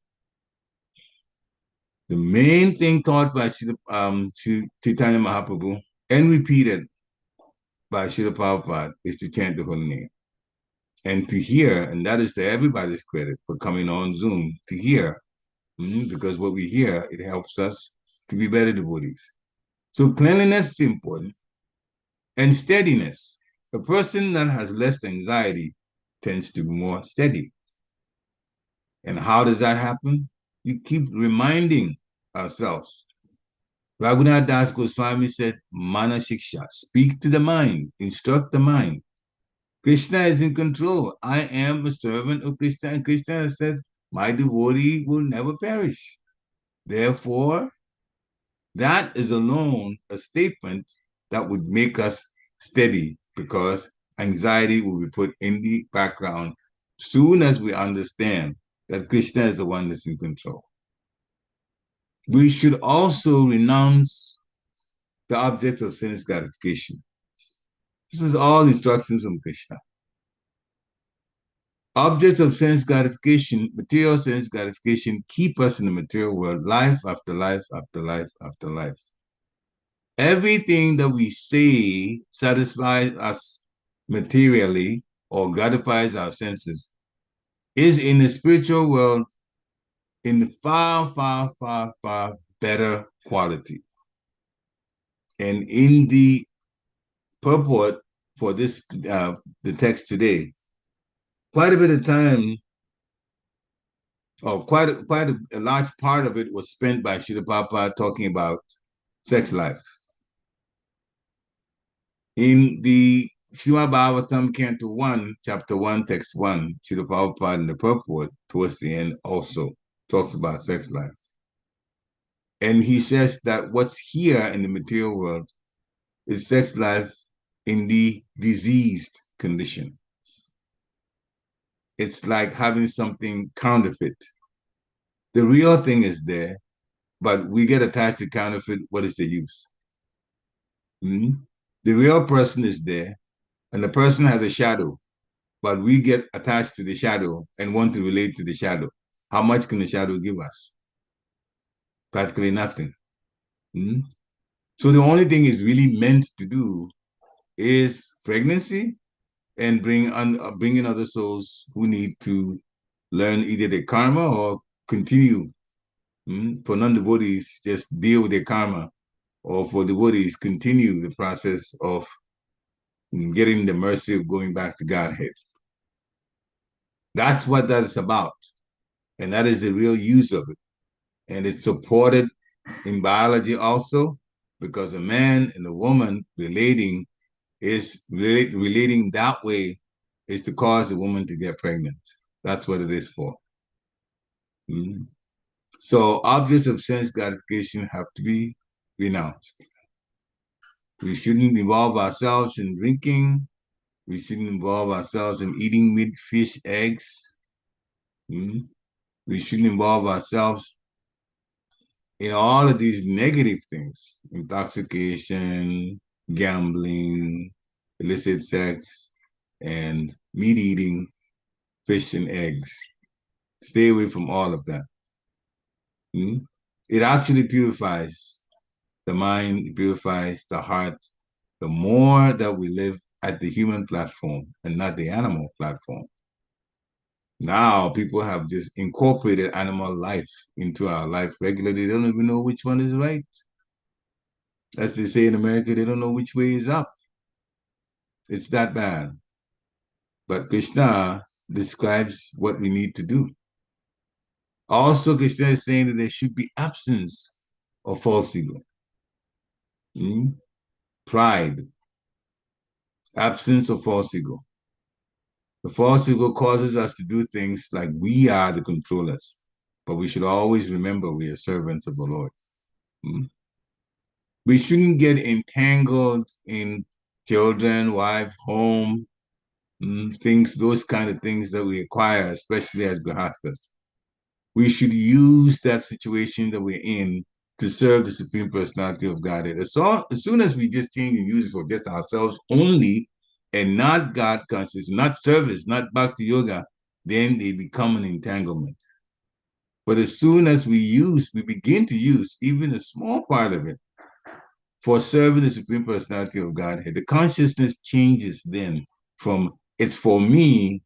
The main thing taught by Chaitanya Mahaprabhu and repeated by Srila Prabhupada is to chant the holy name. And to hear, and that is to everybody's credit for coming on Zoom, to hear, because what we hear, it helps us to be better devotees. So cleanliness is important. And steadiness. A person that has less anxiety tends to be more steady. And how does that happen? You keep reminding ourselves. Raghunath Das Goswami said, Mana Shiksha, speak to the mind, instruct the mind. Krishna is in control. I am a servant of Krishna. And Krishna says, my devotee will never perish. Therefore, that is alone a statement that would make us steady, because anxiety will be put in the background soon as we understand that Krishna is the one that's in control. We should also renounce the objects of sense gratification. This is all instructions from Krishna. Objects of sense gratification, material sense gratification, keep us in the material world, life after life after life after life. Everything that we say satisfies us materially or gratifies our senses is in the spiritual world in far, far, far, far better quality. And in the purport for this, the text today, quite a bit of time Oh, quite a large part of it was spent by Srila Prabhupada talking about sex life. In the Srimad Bhagavatam, Canto 1, Chapter 1, Text 1, Srila Prabhupada in the purport towards the end also talks about sex life. And he says that what's here in the material world is sex life in the diseased condition. It's like having something counterfeit. The real thing is there, but we get attached to counterfeit. What is the use? Mm-hmm. The real person is there, and the person has a shadow, but we get attached to the shadow and want to relate to the shadow. How much can the shadow give us? Practically nothing. Mm-hmm. So the only thing it's really meant to do is pregnancy and bringing other souls who need to learn either their karma or continue. For non-devotees, just deal with their karma, or for devotees, continue the process of getting the mercy of going back to Godhead. That's what that is about. And that is the real use of it. And it's supported in biology also, because a man and a woman relating relating that way is to cause a woman to get pregnant. That's what it is for. Mm-hmm. So objects of sense gratification have to be renounced. We shouldn't involve ourselves in drinking. We shouldn't involve ourselves in eating meat, fish, eggs. Mm-hmm. We shouldn't involve ourselves in all of these negative things: intoxication, gambling, illicit sex, and meat eating, fish and eggs. Stay away from all of that. Mm-hmm. It actually purifies the mind, it purifies the heart. The more that we live at the human platform and not the animal platform. Now people have just incorporated animal life into our life regularly. They don't even know which one is right. As they say in America, they don't know which way is up. It's that bad. But Krishna describes what we need to do. Also, Krishna is saying that there should be absence of false ego. Pride. Absence of false ego. The false ego causes us to do things like we are the controllers, but we should always remember we are servants of the Lord. We shouldn't get entangled in children, wife, home, things, those kind of things that we acquire, especially as grihastas. We should use that situation that we're in to serve the Supreme Personality of Godhead. As soon as we just change and use it for just ourselves only, and not God conscious, not service, not bhakti yoga, then they become an entanglement. But as soon as we begin to use even a small part of it for serving the Supreme Personality of Godhead, the consciousness changes then from it's for me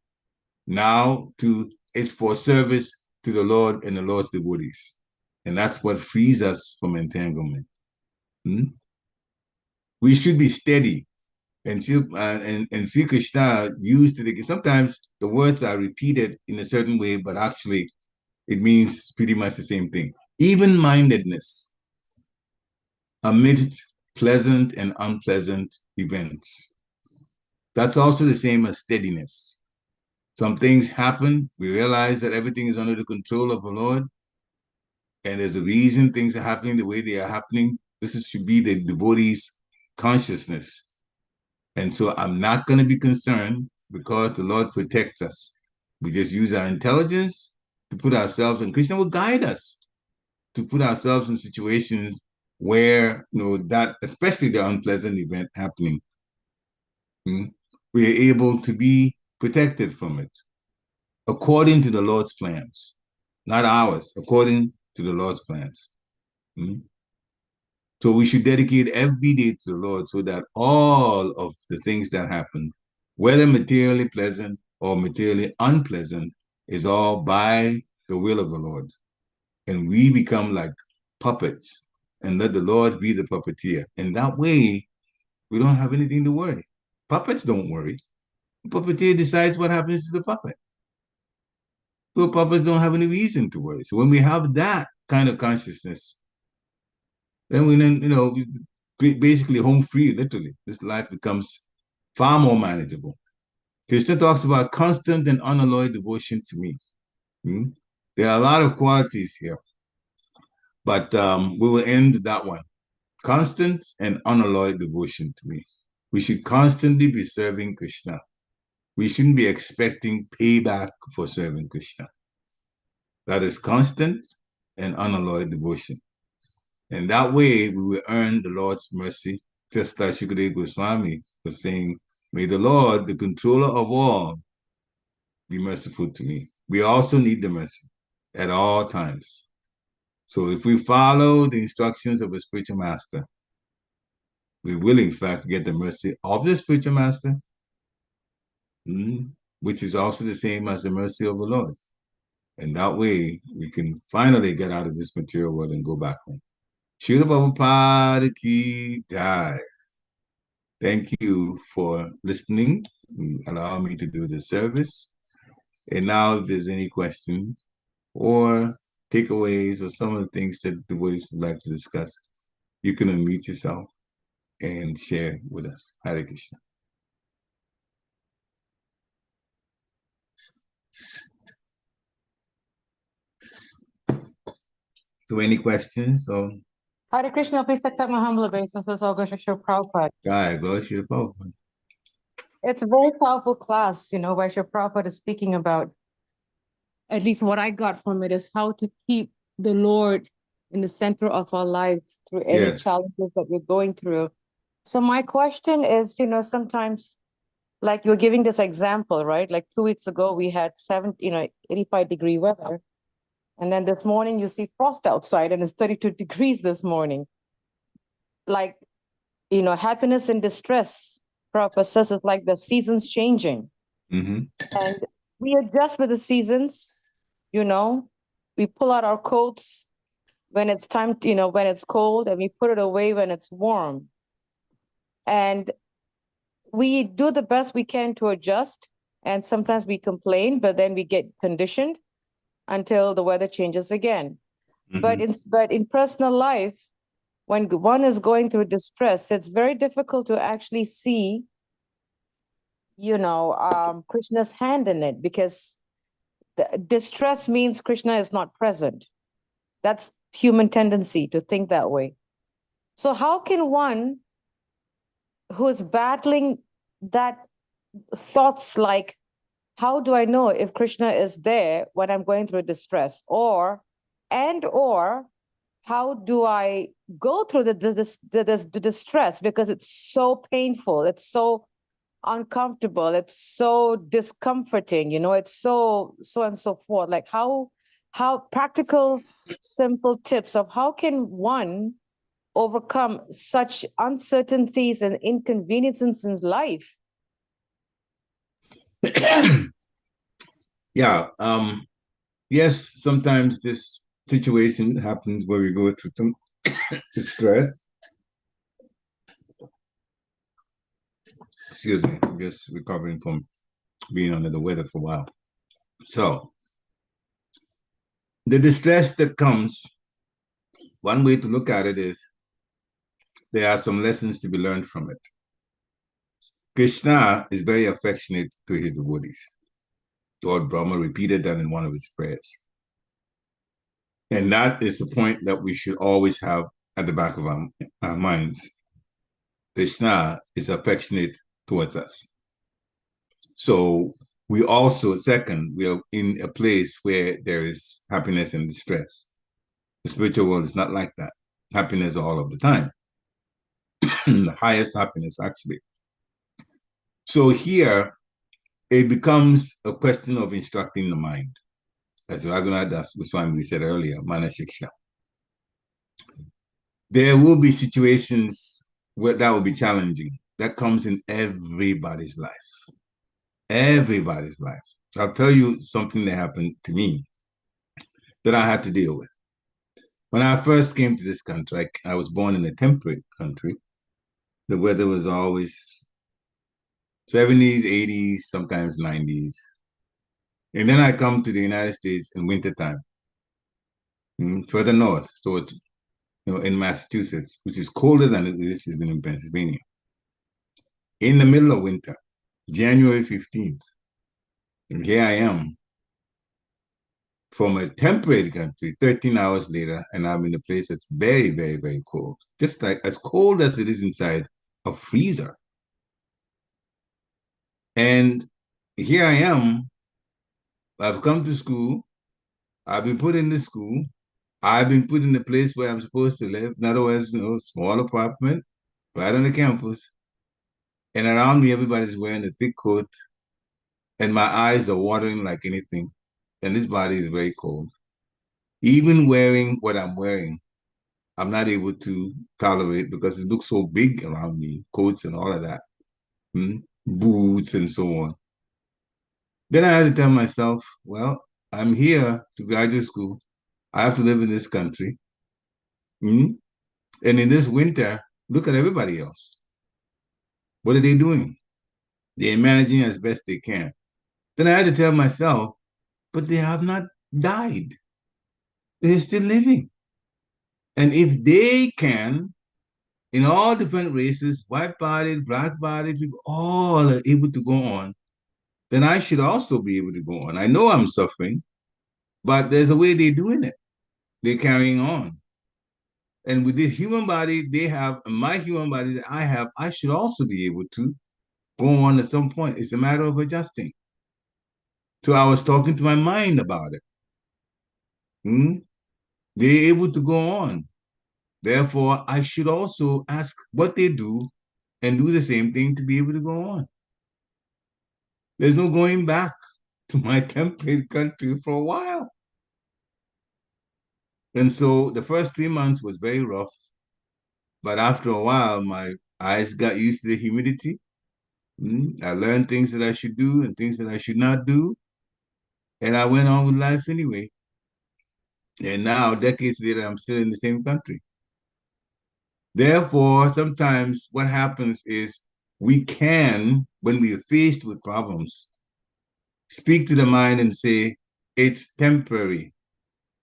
now to it's for service to the Lord and the Lord's devotees. And that's what frees us from entanglement. We should be steady. And Sri Krishna used it. Sometimes the words are repeated in a certain way, but actually it means pretty much the same thing. Even-mindedness amid pleasant and unpleasant events. That's also the same as steadiness. Some things happen, we realize that everything is under the control of the Lord, and there's a reason things are happening the way they are happening. Should be the devotee's consciousness. And so I'm not going to be concerned because the Lord protects us. We just use our intelligence to put ourselves, and Krishna will guide us to put ourselves in situations where, that, especially the unpleasant event happening, we are able to be protected from it according to the Lord's plans, not ours, according to the Lord's plans. So we should dedicate every day to the Lord so that all of the things that happen, whether materially pleasant or materially unpleasant, is all by the will of the Lord. And we become like puppets and let the Lord be the puppeteer. And that way, we don't have anything to worry. Puppets don't worry. The puppeteer decides what happens to the puppet. But papas don't have any reason to worry. So when we have that kind of consciousness, then basically home free, literally. This life becomes far more manageable. Krishna talks about constant and unalloyed devotion to me. Hmm? There are a lot of qualities here, but we will end with that one. Constant and unalloyed devotion to me. We should constantly be serving Krishna. We shouldn't be expecting payback for serving Krishna. That is constant and unalloyed devotion. And that way we will earn the Lord's mercy, just like Shukadeva Goswami was saying, may the Lord, the controller of all, be merciful to me. We also need the mercy at all times. So if we follow the instructions of a spiritual master, we will in fact get the mercy of the spiritual master, which is also the same as the mercy of the Lord. And that way we can finally get out of this material world and go back home. Srila Prabhupada ki jai. Thank you for listening and allow me to do the service. And now if there's any questions or takeaways or some of the things that the boys would like to discuss, you can unmute yourself and share with us. Hare Krishna. So any questions? Or Hare Krishna, please accept my humble obeisances, all good Shri Prabhupada. Jai, glory to the Prabhupada. It's a very powerful class, where Shri Prabhupada is speaking about, at least what I got from it is how to keep the Lord in the center of our lives through any Yes. challenges that we're going through. So my question is, sometimes like you're giving this example, right? Like 2 weeks ago, we had 85-degree weather. And then this morning you see frost outside and it's 32 degrees this morning. Like, happiness and distress, Prabhupada says, is like the seasons changing. Mm-hmm. And we adjust with the seasons, we pull out our coats when it's time, when it's cold, and we put it away when it's warm. And we do the best we can to adjust. And sometimes we complain, but then we get conditioned until the weather changes again. Mm-hmm. But in personal life, when one is going through distress, it's very difficult to actually see, Krishna's hand in it, because distress means Krishna is not present. That's human tendency to think that way. So how can one who is battling that thoughts like, how do I know if Krishna is there when I'm going through distress? Or how do I go through the distress because it's so painful, it's so uncomfortable, it's so discomforting, it's so and so forth. Like how practical, simple tips of how can one overcome such uncertainties and inconveniences in life? Yeah. Yes, sometimes this situation happens where we go through some distress. Excuse me, I'm just recovering from being under the weather for a while. So, the distress that comes, one way to look at it is there are some lessons to be learned from it. Krishna is very affectionate to his devotees. Lord Brahma repeated that in one of his prayers. And that is the point that we should always have at the back of our minds. Krishna is affectionate towards us. So we also, second, we are in a place where there is happiness and distress. The spiritual world is not like that. Happiness all of the time. The highest happiness, actually. So here, it becomes a question of instructing the mind. As Raghunath Das Goswami said earlier, Mana Shiksha. There will be situations where that will be challenging. That comes in everybody's life. Everybody's life. I'll tell you something that happened to me that I had to deal with. When I first came to this country, I was born in a temperate country. The weather was always 70s, 80s, sometimes 90s. And then I come to the United States in wintertime, further north. So it's, in Massachusetts, which is colder than it is in Pennsylvania. In the middle of winter, January 15th, and here I am from a temperate country 13 hours later, and I'm in a place that's very, very, very cold. Just like as cold as it is inside a freezer. And here I am. I've come to school. I've been put in the school. I've been put in the place where I'm supposed to live. In other words, small apartment right on the campus. And around me, everybody's wearing a thick coat. And my eyes are watering like anything. And this body is very cold. Even wearing what I'm wearing, I'm not able to tolerate because it looks so big around me, coats and all of that, boots and so on. Then I had to tell myself, well, I'm here to graduate school. I have to live in this country. And in this winter, look at everybody else. What are they doing? They're managing as best they can. Then I had to tell myself, but they have not died. They're still living. And if they can, in all different races, white-bodied, black-bodied people, all are able to go on, then I should also be able to go on. I know I'm suffering, but there's a way they're doing it. They're carrying on. And with this human body they have, and my human body that I have, I should also be able to go on at some point. It's a matter of adjusting. So I was talking to my mind about it. They're able to go on. Therefore, I should also ask what they do and do the same thing to be able to go on. There's no going back to my temperate country for a while. And so the first 3 months was very rough. But after a while, my eyes got used to the humidity. I learned things that I should do and things that I should not do. And I went on with life anyway. And now, decades later, I'm still in the same country. Therefore, sometimes what happens is we can, when we are faced with problems, speak to the mind and say, it's temporary.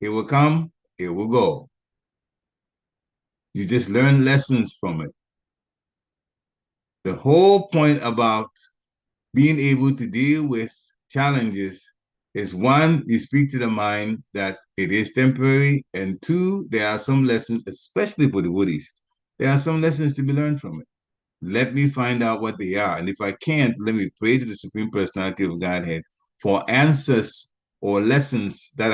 It will come, it will go. You just learn lessons from it. The whole point about being able to deal with challenges is one, you speak to the mind that it is temporary, and two, there are some lessons, especially for the woodies, there are some lessons to be learned from it. Let me find out what they are. And if I can't, let me pray to the Supreme Personality of Godhead for answers or lessons that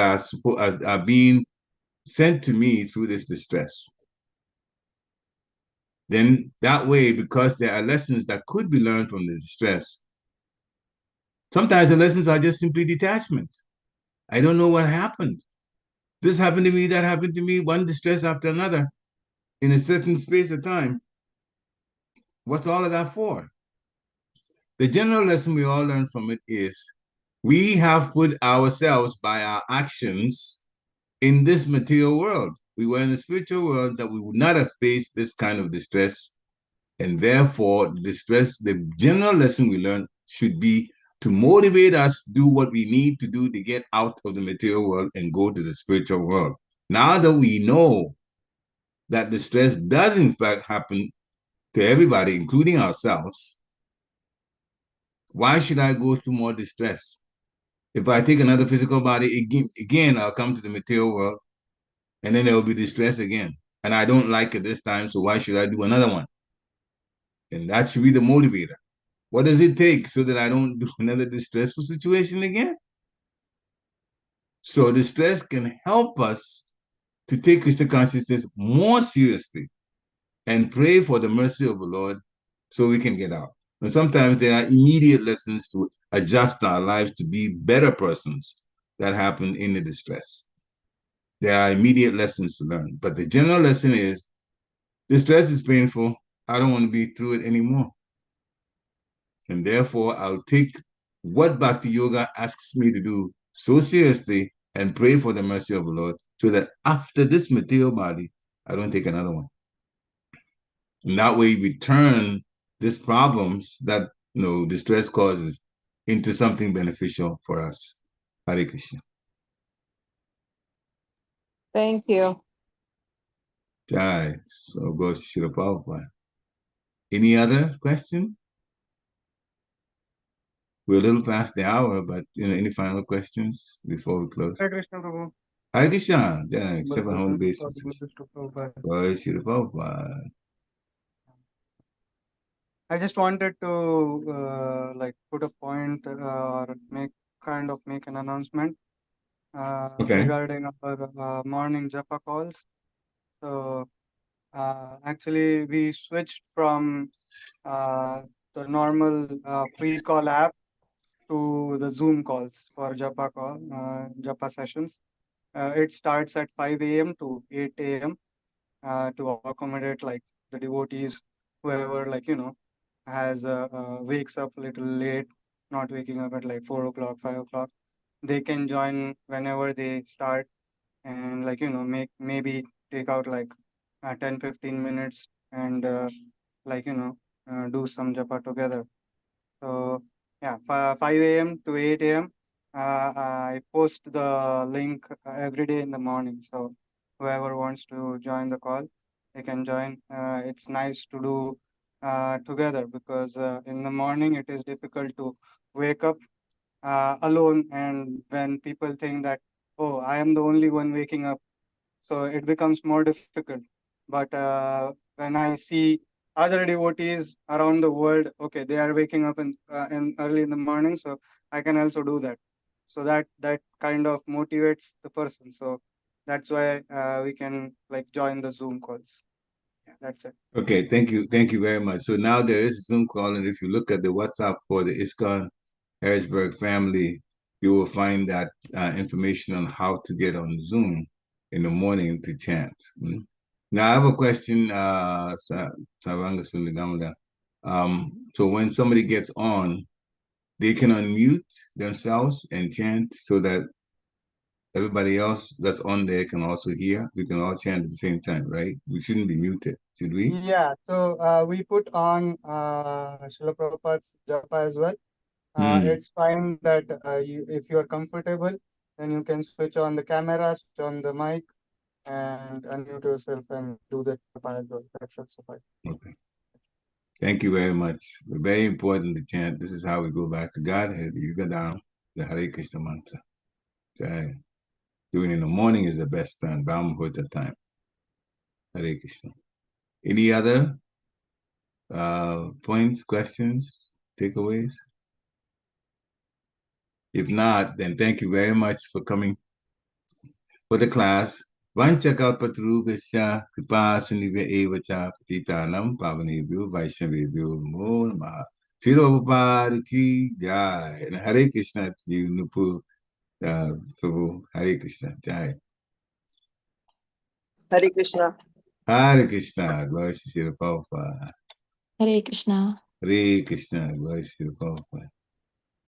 are being sent to me through this distress. Then that way, because there are lessons that could be learned from the distress, sometimes the lessons are just simply detachment. I don't know what happened. This happened to me, that happened to me, one distress after another in a certain space of time. What's all of that for? The general lesson we all learn from it is we have put ourselves by our actions in this material world. We were in the spiritual world that we would not have faced this kind of distress. And therefore, the general lesson we learn should be to motivate us to do what we need to do to get out of the material world and go to the spiritual world. Now that we know that distress does in fact happen to everybody, including ourselves, why should I go through more distress? If I take another physical body, again, I'll come to the material world, and then there will be distress again. And I don't like it this time, so why should I do another one? And that should be the motivator. What does it take so that I don't do another distressful situation again? So distress can help us to take Krishna consciousness more seriously and pray for the mercy of the Lord so we can get out. And sometimes there are immediate lessons to adjust our lives to be better persons that happen in the distress. There are immediate lessons to learn. But the general lesson is, distress is painful. I don't want to be through it anymore. And therefore, I'll take what Bhakti Yoga asks me to do so seriously and pray for the mercy of the Lord so that after this material body, I don't take another one. And that way we turn these problems that distress causes into something beneficial for us. Hare Krishna. Thank you. Jai. So goes to Srila Prabhupada. Any other question? We're a little past the hour, but any final questions before we close? Hare Krishna, Prabhu. Hare Krishna. Yeah, except on home Baladev, basis. Prabhupada. Goes to Srila Prabhupada. I just wanted to like put a point or make an announcement Okay. regarding our morning japa calls. So actually we switched from the normal pre-call app to the Zoom calls for japa sessions. It starts at 5 a.m. to 8 a.m. To accommodate like the devotees, whoever has wakes up a little late, not waking up at like 4 o'clock, 5 o'clock. They can join whenever they start, and make maybe take out like 10-15 minutes and like do some japa together. So yeah, 5 a.m. to 8 a.m. I post the link every day in the morning. So whoever wants to join the call, they can join. It's nice to do together because in the morning it is difficult to wake up alone, and when people think that, oh, I am the only one waking up, so it becomes more difficult. But when I see other devotees around the world, okay, they are waking up in early in the morning, so I can also do that. So that kind of motivates the person. So that's why we can like join the Zoom calls. Yeah, that's it. Okay, thank you. Thank you very much. So now there is a Zoom call, and if you look at the WhatsApp for the ISKCON Harrisburg family, you will find that information on how to get on Zoom in the morning to chant. Now I have a question, Saranga Suligamada. So when somebody gets on, they can unmute themselves and chant so that everybody else that's on there can also hear. We can all chant at the same time, right? We shouldn't be muted, should we? Yeah, so we put on Srila Prabhupada's japa as well. It's fine that if you are comfortable, then you can switch on the camera, switch on the mic, and unmute yourself and do the japa as well. That should suffice. Okay. Thank you very much. Very important to chant. This is how we go back to Godhead. You go down the Hare Krishna mantra. So, doing it in the morning is the best time. Brahma Muhurta time. Hare Krishna. Any other points, questions, takeaways? If not, then thank you very much for coming for the class. Vanchakapatrubhasya kripa sunive evacha patitanam pavanebhyo vaishnavebhyo namo namaha. Prabhupada ki jai. And Hare Krishna to you, Nupu Prabhu. Hare Krishna. Jai. Hare Krishna. Hare Krishna. Glory to Srila Prabhupada. Hare Krishna. Hare Krishna. Glory to Srila Prabhupada.